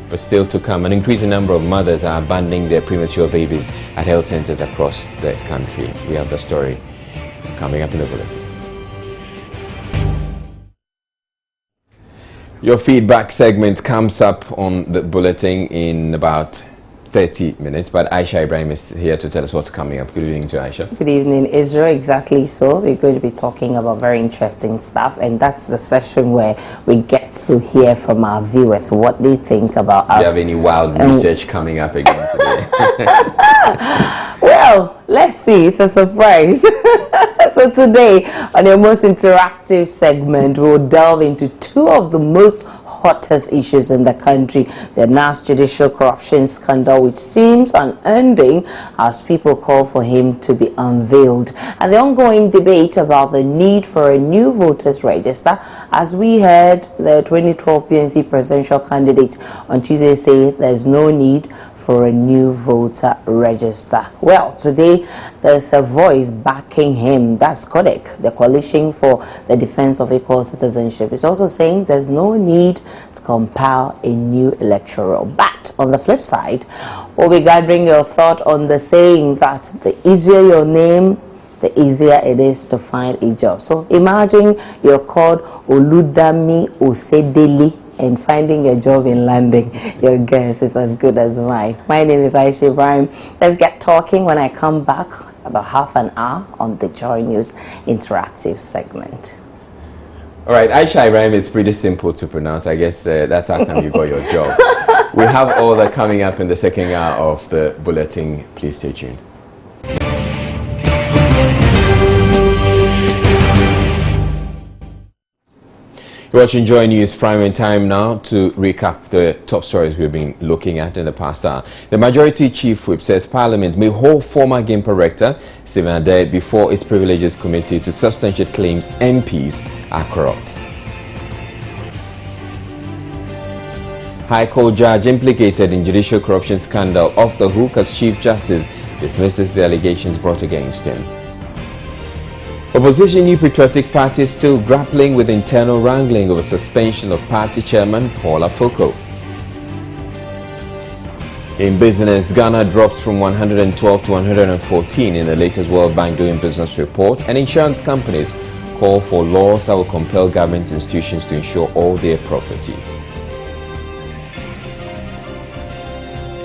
But still to come, an increasing number of mothers are abandoning their premature babies at health centers across the country. We have the story coming up in the bulletin. Your feedback segment comes up on the bulletin in about 30 minutes, but Aisha Ibrahim is here to tell us what's coming up. Good evening to Aisha. Good evening, Israel. Exactly so. We're going to be talking about very interesting stuff, and that's the session where we get to hear from our viewers what they think about us. Do you have any wild research coming up again today? Well, let's see. It's a surprise. So today, on your most interactive segment, we'll delve into two of the most hottest issues in the country: the NAS judicial corruption scandal, which seems unending as people call for him to be unveiled, and the ongoing debate about the need for a new voters register, as we heard the 2012 PNC presidential candidate on Tuesday say there's no need for a new voter register. Well, today there's a voice backing him. That's CODEC, the Coalition for the Defense of Equal Citizenship. It's also saying there's no need to compile a new electoral. But on the flip side, we'll be gathering your thought on the saying that the easier your name, the easier it is to find a job. So imagine you're called Oludami Osedele, and finding a job in London, your guess is as good as mine. My name is Aisha Ibrahim. Let's get talking when I come back about half an hour on the Joy News interactive segment. All right, Aisha Ibrahim is pretty simple to pronounce. I guess that's how come you got your job. We have all that coming up in the second hour of the bulletin. Please stay tuned. You're watching Joy News Prime in time now to recap the top stories we've been looking at in the past hour. The Majority Chief Whip says Parliament may hold former GIMPA Rector Stephen Ade before its Privileges Committee to substantiate claims MPs are corrupt. High Court judge implicated in judicial corruption scandal off the hook as Chief Justice dismisses the allegations brought against him. Opposition New Patriotic Party still grappling with internal wrangling over suspension of party chairman Paul Afoko. In business, Ghana drops from 112 to 114 in the latest World Bank Doing Business report, and insurance companies call for laws that will compel government institutions to insure all their properties.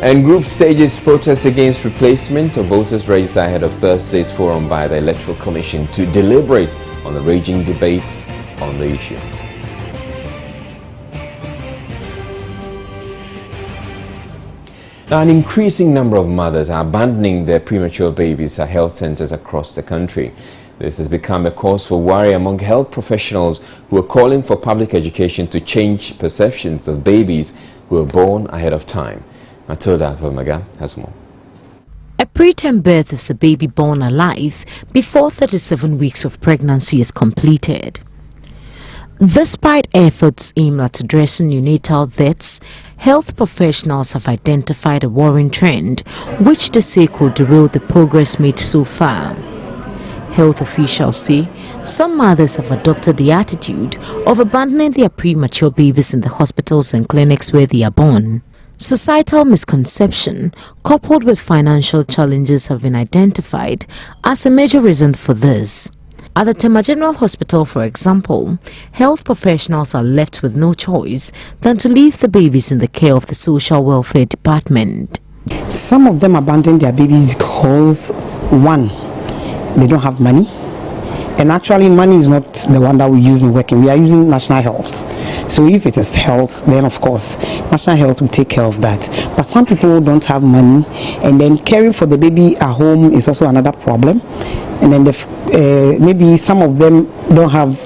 And group stages protest against replacement of voters register ahead of Thursday's forum by the Electoral Commission to deliberate on the raging debate on the issue. Now, an increasing number of mothers are abandoning their premature babies at health centers across the country. This has become a cause for worry among health professionals who are calling for public education to change perceptions of babies who are born ahead of time. Matilda Vermaga has more. A preterm birth is a baby born alive before 37 weeks of pregnancy is completed. Despite efforts aimed at addressing neonatal deaths, health professionals have identified a worrying trend which they say could derail the progress made so far. Health officials say some mothers have adopted the attitude of abandoning their premature babies in the hospitals and clinics where they are born. Societal misconception coupled with financial challenges have been identified as a major reason for this. At the Tema General Hospital, for example, health professionals are left with no choice than to leave the babies in the care of the Social Welfare Department. Some of them abandon their babies because, one, they don't have money. And actually, money is not the one that we use in working. We are using national health. So if it is health, then of course, national health will take care of that. But some people don't have money, and then caring for the baby at home is also another problem. And then maybe some of them don't have,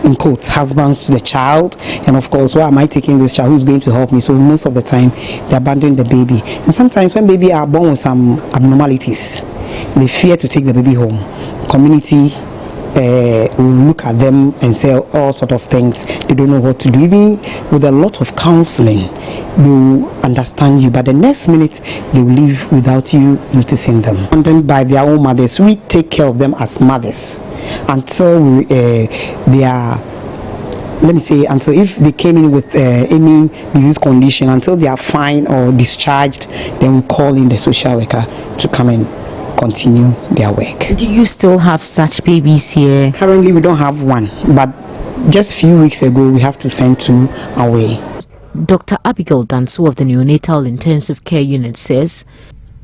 in quotes, husbands to the child. And of course, why am I taking this child? Who's going to help me? So most of the time, they abandon the baby. And sometimes when baby are born with some abnormalities, they fear to take the baby home. Community will look at them and say all sort of things. They don't know what to do. Even with a lot of counseling, they will understand you, but the next minute they will leave without you noticing them. And then by their own mothers, we take care of them as mothers until they are, let me say, until if they came in with any disease condition, until they are fine or discharged, then we call in the social worker to come and continue their work. Do you still have such babies here? Currently we don't have one, but just a few weeks ago we have to send two away. Dr. Abigail Danso of the Neonatal Intensive Care Unit says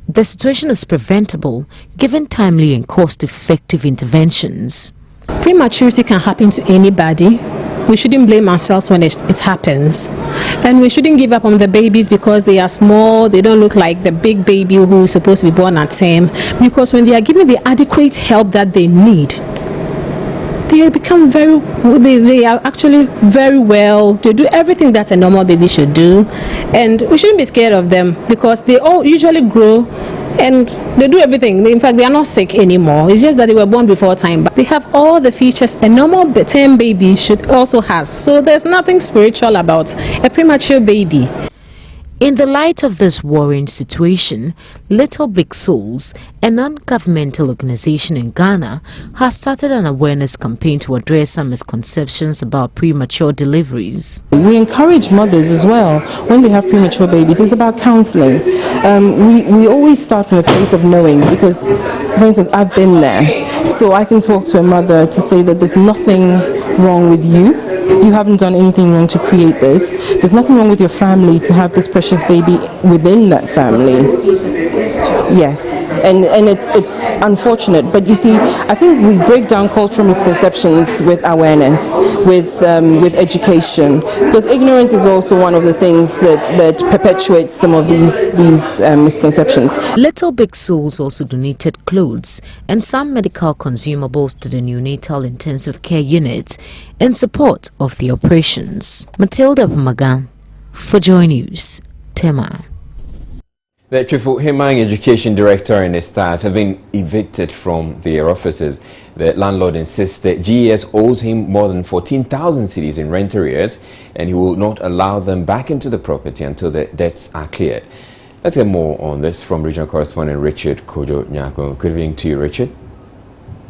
the situation is preventable given timely and cost-effective interventions. Prematurity can happen to anybody. We shouldn't blame ourselves when it happens. And we shouldn't give up on the babies because they are small, they don't look like the big baby who is supposed to be born at 10. Because when they are given the adequate help that they need, they become they are actually very well. They do everything that a normal baby should do. And we shouldn't be scared of them because they all usually grow and they do everything. In fact, they are not sick anymore. It's just that they were born before time. But they have all the features a normal 10 baby should also has. So there's nothing spiritual about a premature baby. In the light of this worrying situation, Little Big Souls, a non-governmental organization in Ghana, has started an awareness campaign to address some misconceptions about premature deliveries. We encourage mothers as well when they have premature babies. It's about counseling. We always start from a place of knowing because, for instance, I've been there. So I can talk to a mother to say that there's nothing wrong with you. You haven't done anything wrong to create this. There's nothing wrong with your family to have this precious baby within that family. Yes, and it's unfortunate, but you see, I think we break down cultural misconceptions with awareness, with education, because ignorance is also one of the things that perpetuates some of these misconceptions. Little Big Souls also donated clothes and some medical consumables to the neonatal intensive care unit in support of the operations. Matilda Magan for Joy News, Tema. The Himang Education Director and his staff have been evicted from their offices. The landlord insists that GES owes him more than 14,000 cedis in rent arrears and he will not allow them back into the property until the debts are cleared. Let's get more on this from regional correspondent Richard Kojo Nyako. Good evening to you, Richard.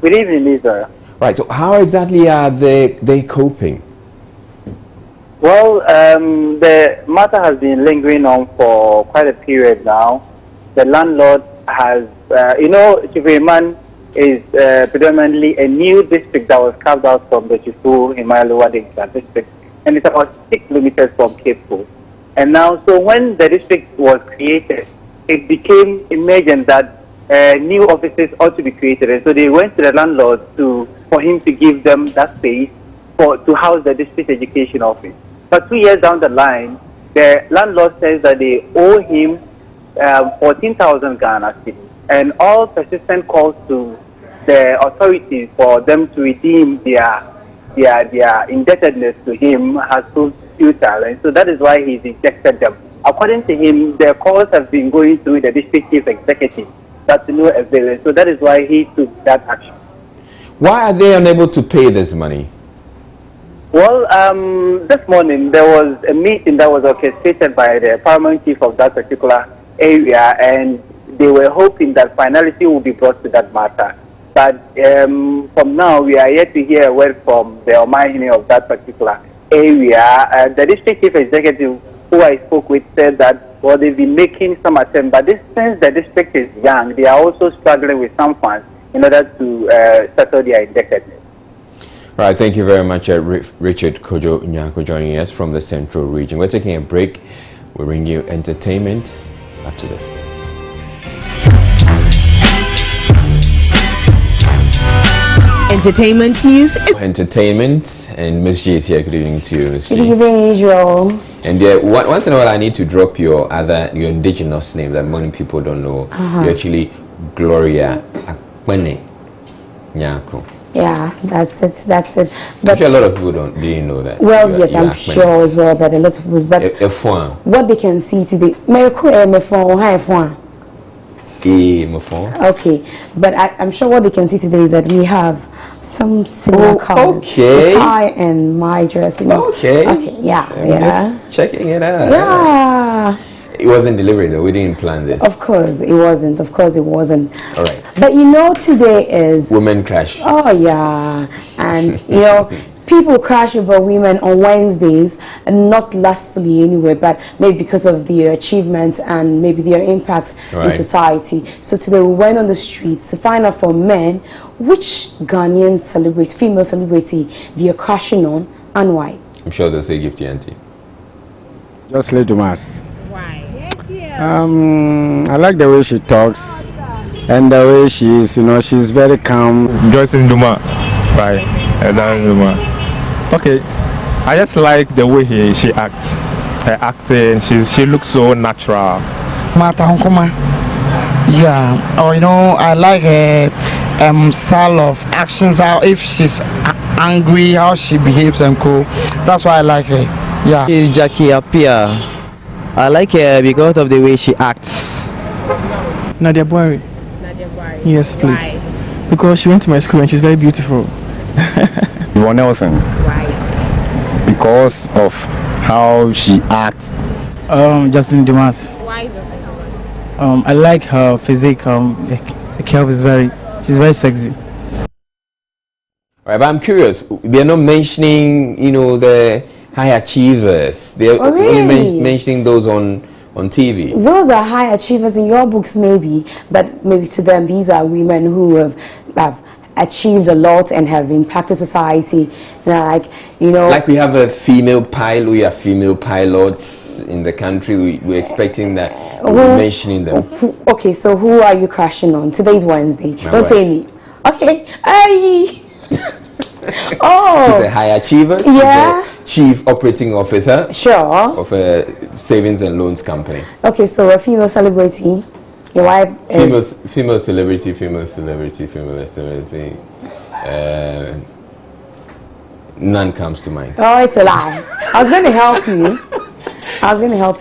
Good evening, Lisa. Right, so how exactly are they coping? Well, the matter has been lingering on for quite a period now. The landlord has, Chifu is predominantly a new district that was carved out from the Chifu Himalaya district, and it's about 6 kilometers from Cape Coast. And now, so when the district was created, it became emergent that new offices ought to be created, and so they went to the landlord for him to give them that space to house the district education office. But 2 years down the line, the landlord says that they owe him 14,000 Ghana cedis, and all persistent calls to the authorities for them to redeem their indebtedness to him has proved futile, and so that is why he's ejected them. According to him, the calls have been going through the district chief executive. That's no avail, so that is why he took that action. Why are they unable to pay this money? Well, this morning there was a meeting that was orchestrated by the paramount chief of that particular area, and they were hoping that finality will be brought to that matter. But from now, we are yet to hear a word from the Omahine of that particular area. The district chief executive who I spoke with said that, well, they've been making some attempt, but since the district is young, they are also struggling with some funds in order to settle their indebtedness. Right, thank you very much, Richard Kojo Nyako, joining us from the Central Region. We're taking a break. We'll bring you entertainment after this. Entertainment news. Entertainment, and Miss G is here. Good evening to you, Miss G. Good evening, Israel. And once in a while, I need to drop your indigenous name that many people don't know. You're actually Gloria Akpene Nyako. Yeah, that's it. But actually, a lot of people didn't know that. Well, yes, I'm sure as well that a lot of people. But what they can see today, okay, but I'm sure what they can see today is that we have some similar colors. Okay. The tie and my dress. Okay. Yeah. Just checking it out. Yeah. It wasn't deliberate though. We didn't plan this. Of course it wasn't. All right. But today is Women Crash. Oh yeah, and people crash over women on Wednesdays, and not lustfully anyway, but maybe because of their achievements and maybe their impact in society. So today we went on the streets to find out from men which Ghanaian female celebrity they are crashing on and why. I'm sure they'll say Gifty Auntie. Jocelyn Dumas. Why? I like the way she talks and the way she is. You know, she's very calm. Jocelyn Dumas. Right. Okay. I just like the way she acts. Her acting, she looks so natural. Mata Hunkuma. Yeah. Or I like her style of actions. How if she's angry, how she behaves and cool. That's why I like her. Yeah. Jackie Apia. I like her because of the way she acts. Nadia Buari. Yes, please. Why? Because she went to my school and she's very beautiful. Yvonne Nelson. Why? Because of how she acts. Jocelyn Dumas. Why Jocelyn Dumas? I like her physique. The curve is she's very sexy. All right, but I'm curious. They're not mentioning, the high achievers. They're only mentioning those on TV. Those are high achievers in your books, maybe, but maybe to them these are women who have achieved a lot and have impacted society. Like we have a female pilot. We have female pilots in the country. We're expecting that. We're mentioning them. Okay, so who are you crashing on? Today's Wednesday. My Don't wife. say me. Okay. Hey. Oh. She's a high achiever. She's Yeah. a chief operating officer. Sure. Of a savings and loans company. Okay, so a female celebrity. Your wife is Female celebrity. None comes to mind. Oh, it's a lie. I was going to help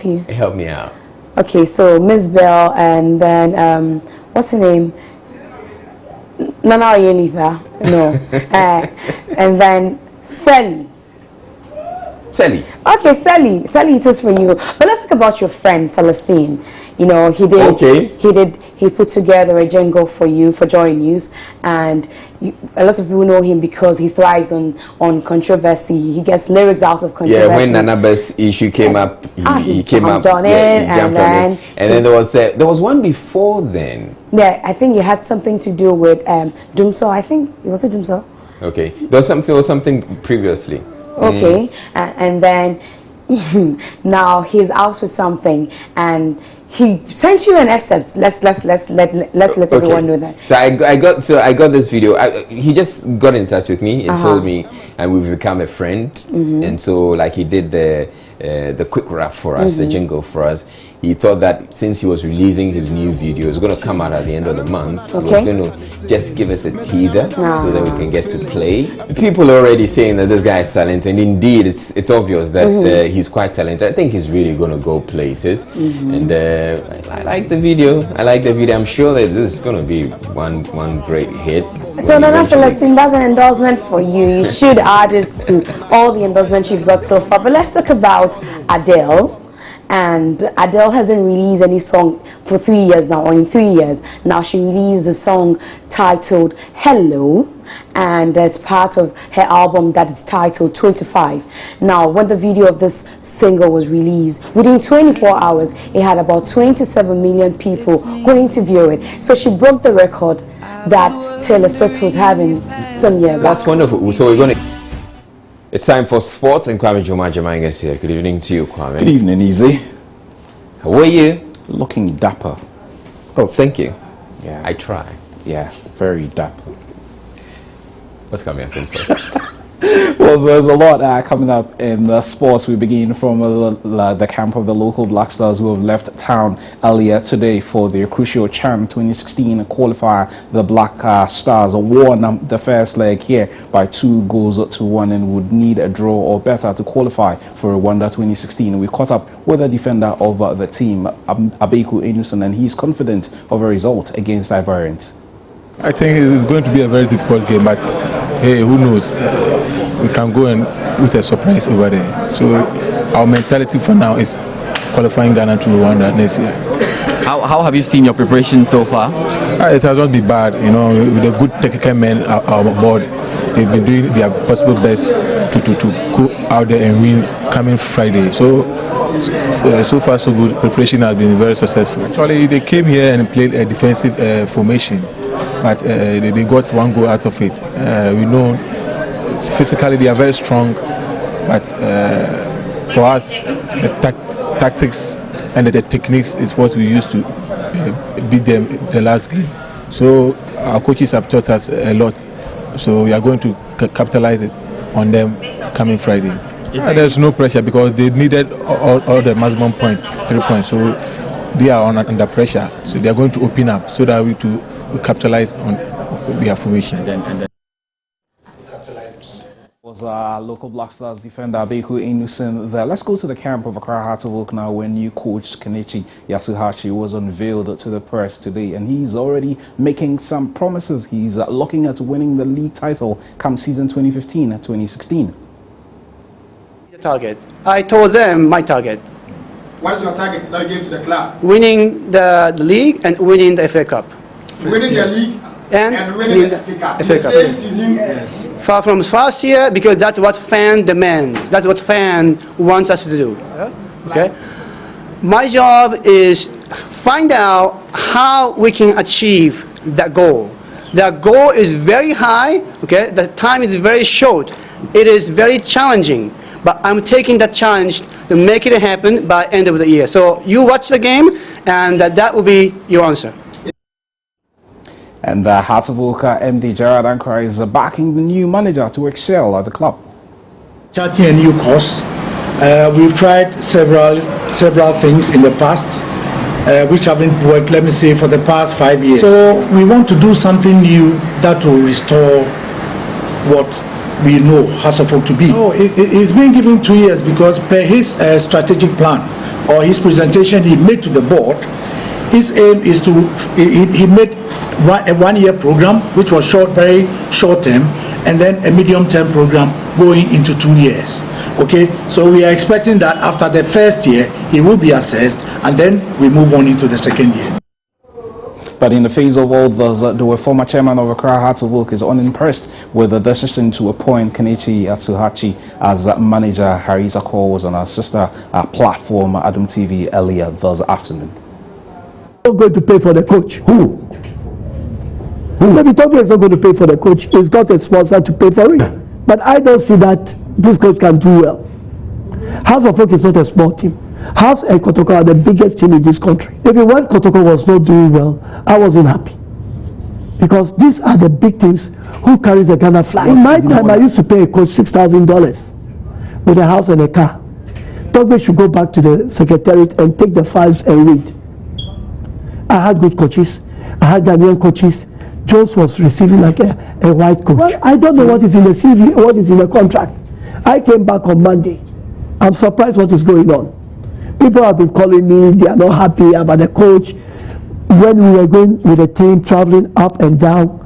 you. Help me out. Okay, so Miss Bell, and then what's her name? Nana Oyenitha. No. And then Sally. Okay, Sally, it is for you. But let's talk about your friend Celestine. He put together a jingle for you for Joy News, and a lot of people know him because he thrives on controversy. He gets lyrics out of controversy. Yeah, when Nanaba's issue came up, he came up on it, and then there was one before then. Yeah, I think it had something to do with Dumso. I think it was Dumso. Okay, there was something previously. Okay, and then now he's out with something, and he sent you an excerpt. Let's let everyone know that. So I got this video. He just got in touch with me and told me, and we've become a friend. And so he did the quick rap for us, the jingle for us. He thought that since he was releasing his new video, it was going to come out at the end of the month. He was going to just give us a teaser so that we can get to play. People are already saying that this guy is talented, and indeed, it's obvious that he's quite talented. I think he's really going to go places, and I like the video. I'm sure that this is going to be one great hit. So Nana Celestine, that's an endorsement for you. You should add it to all the endorsements you've got so far. But let's talk about Adele. And Adele hasn't released any song for 3 years now, or in 3 years. Now she released a song titled Hello, and it's part of her album that is titled 25. Now, when the video of this single was released, within 24 hours, it had about 27 million people going to view it. So she broke the record that Taylor Swift was having some year back. That's wonderful. So we're going to... It's time for sports, and Kwame Joma is here. Good evening to you, Kwame. Good evening, Easy. How are you? Looking dapper. Oh, thank you. Yeah. I try. Yeah, very dapper. What's coming up in sports? Well, there's a lot coming up in sports. We begin from the camp of the local Black Stars who have left town earlier today for their crucial CHAN 2016 qualifier. The Black Stars won the first leg here by 2-1 and would need a draw or better to qualify for Rwanda 2016. We caught up with the defender of the team, Abeku Enuson, and he's confident of a result against Ivorians. I think it's going to be a very difficult game, but hey, who knows? We can go and with a surprise over there. So our mentality for now is qualifying Ghana to Rwanda next year. How have you seen your preparation so far? It has not been bad, with the good technical men on board. They've been doing their possible best to go out there and win coming Friday. So far so good. Preparation has been very successful. Actually, they came here and played a defensive formation, but they got one goal out of it. We know physically they are very strong, but for us, tactics and the techniques is what we used to beat them the last game. So our coaches have taught us a lot. So we are going to capitalize it on them coming Friday. There's no pressure because they needed all the maximum 3 points. So they are under pressure. So they are going to open up so that we capitalize on their formation. Was local Black Stars defender Abeku Innocent there. Let's go to the camp of Accra Hearts of Oak now, when new coach Kenichi Yasuhachi was unveiled to the press today, and he's already making some promises. He's looking at winning the league title come season 2015-2016. Target. I told them my target. What is your target that you gave to the club? Winning the league and winning the FA Cup. Winning the league and winning the FA Cup. FA Cup. Same season. Yes. Far from first year, because that's what fan demands. That's what fan wants us to do. Okay. My job is find out how we can achieve that goal. That goal is very high. Okay. The time is very short. It is very challenging. But I'm taking that challenge to make it happen by end of the year. So you watch the game, and that will be your answer. And the Hearts of Oak MD Gerard Ankara is backing the new manager to excel at the club. Charting a new course. We've tried several things in the past, which haven't worked, let me say, for the past 5 years. So we want to do something new that will restore what we know Hearts of Oak to be. Oh, he's been given 2 years because per his strategic plan or his presentation he made to the board, his aim is to, he made a 1 year program which was very short term, and then a medium term program going into 2 years. Okay, so we are expecting that after the first year he will be assessed, and then we move on into the second year. But in the face of all this, the former chairman of Accra Hearts of Oak is unimpressed with the decision to appoint Kenichi Yasuhachi as manager. Harry Zakor was on our sister platform, Adam TV, earlier this afternoon. Not going to pay for the coach. Who? Maybe Toby is not going to pay for the coach. He's got a sponsor to pay for it. But I don't see that this coach can do well. Hearts of Oak is not a small team. Hearts and Kotoko are the biggest team in this country. Even when Kotoko was not doing well, I wasn't happy. Because these are the big teams who carries the Ghana flag. In my time, I used to pay a coach $6,000 with a house and a car. Togbe should go back to the secretariat and take the files and read. I had good coaches. I had Ghanaian coaches. Jones was receiving like a white coach. Well, I don't know what is in the CV, what is in the contract. I came back on Monday. I'm surprised what is going on. People have been calling me, they are not happy about the coach. When we were going with the team, traveling up and down,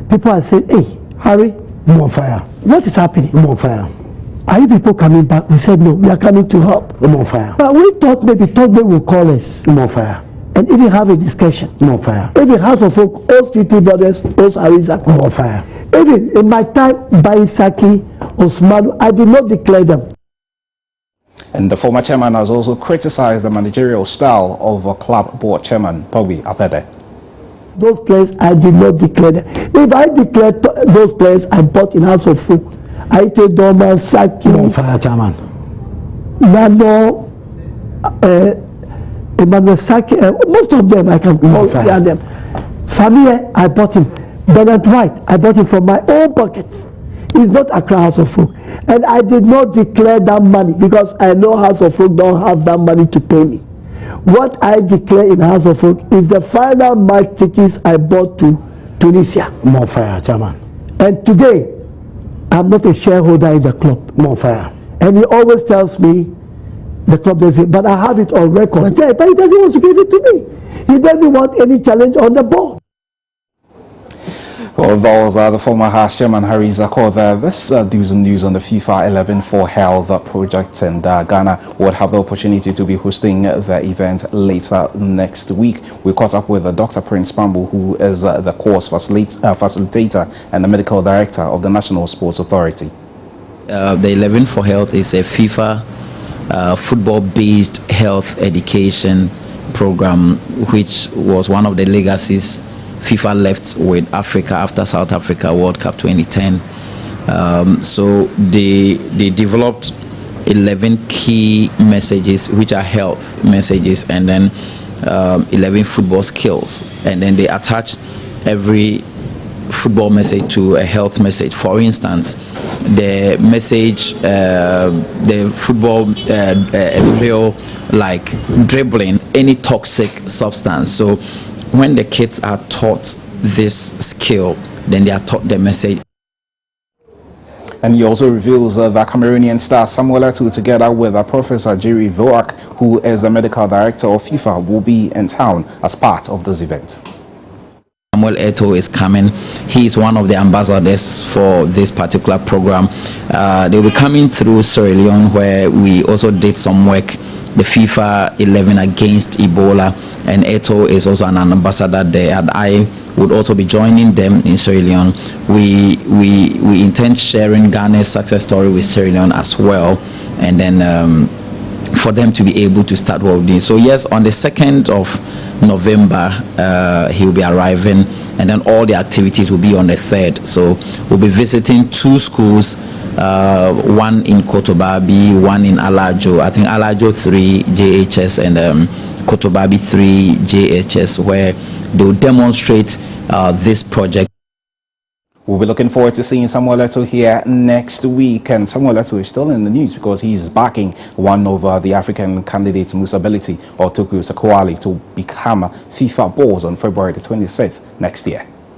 people are saying, hey, Harry, I'm on fire. What is happening? I'm on fire. Are you people coming back? We said, no, we are coming to help. I'm on fire. But we thought maybe Togbe will call us. I'm on fire. And even have a discussion. I'm on fire. Even House of Oak, OCT Brothers, Ariza. I'm on fire. Even in my time, buying Saki, Osmanu, I did not declare them. And the former chairman has also criticized the managerial style of a club board chairman, Toby Apebe. Those players, I did not declare them. If I declared those players, I bought in House of Oak. Aite Doma, Saki, fire chairman. Nano, Emmanuel Saki, most of them I can call them. Famille, I bought him. Bernard White, I bought him from my own pocket. It's not Accra House of Oak. And I did not declare that money because I know House of Oak don't have that money to pay me. What I declare in House of Oak is the final match tickets I bought to Tunisia. More fire, chairman. And today, I'm not a shareholder in the club. More fire. And he always tells me the club doesn't, but I have it on record. But he doesn't want to give it to me. He doesn't want any challenge on the board. Well, those are the former Hearts chairman Harry Zakor there. This do's and news on the FIFA 11 for Health project, and Ghana would have the opportunity to be hosting the event later next week. We caught up with Dr. Prince Pambu, who is the course facilitator and the medical director of the National Sports Authority. The 11 for Health is a FIFA football-based health education program, which was one of the legacies FIFA left with Africa after South Africa World Cup 2010. So they developed 11 key messages, which are health messages, and then 11 football skills, and then they attach every football message to a health message. For instance, the message, the football drill, like dribbling any toxic substance. So when the kids are taught this skill, then they are taught the message. And he also reveals that Cameroonian star Samuel Eto'o, together with Professor Jerry Voak, who is the medical director of FIFA, will be in town as part of this event. Samuel Eto'o is coming. He is one of the ambassadors for this particular program. They'll be coming through Sierra Leone, where we also did some work, the FIFA 11 against Ebola, and Eto'o is also an ambassador there, and I would also be joining them in Sierra Leone. We intend sharing Ghana's success story with Sierra Leone as well, and then for them to be able to start what we did. So yes, on the 2nd of November, he will be arriving, and then all the activities will be on the 3rd. So we'll be visiting 2 schools, one in Kotobabi, one in Alajo. I think Alajo 3 JHS and Kotobabi 3 JHS, where they will demonstrate this project. We'll be looking forward to seeing Samuel Eto'o here next week. And Samuel Eto'o is still in the news because he's backing one of the African candidates, Musa Beliti or Tokyo Sakwali, to become FIFA boss on February the 26th next year.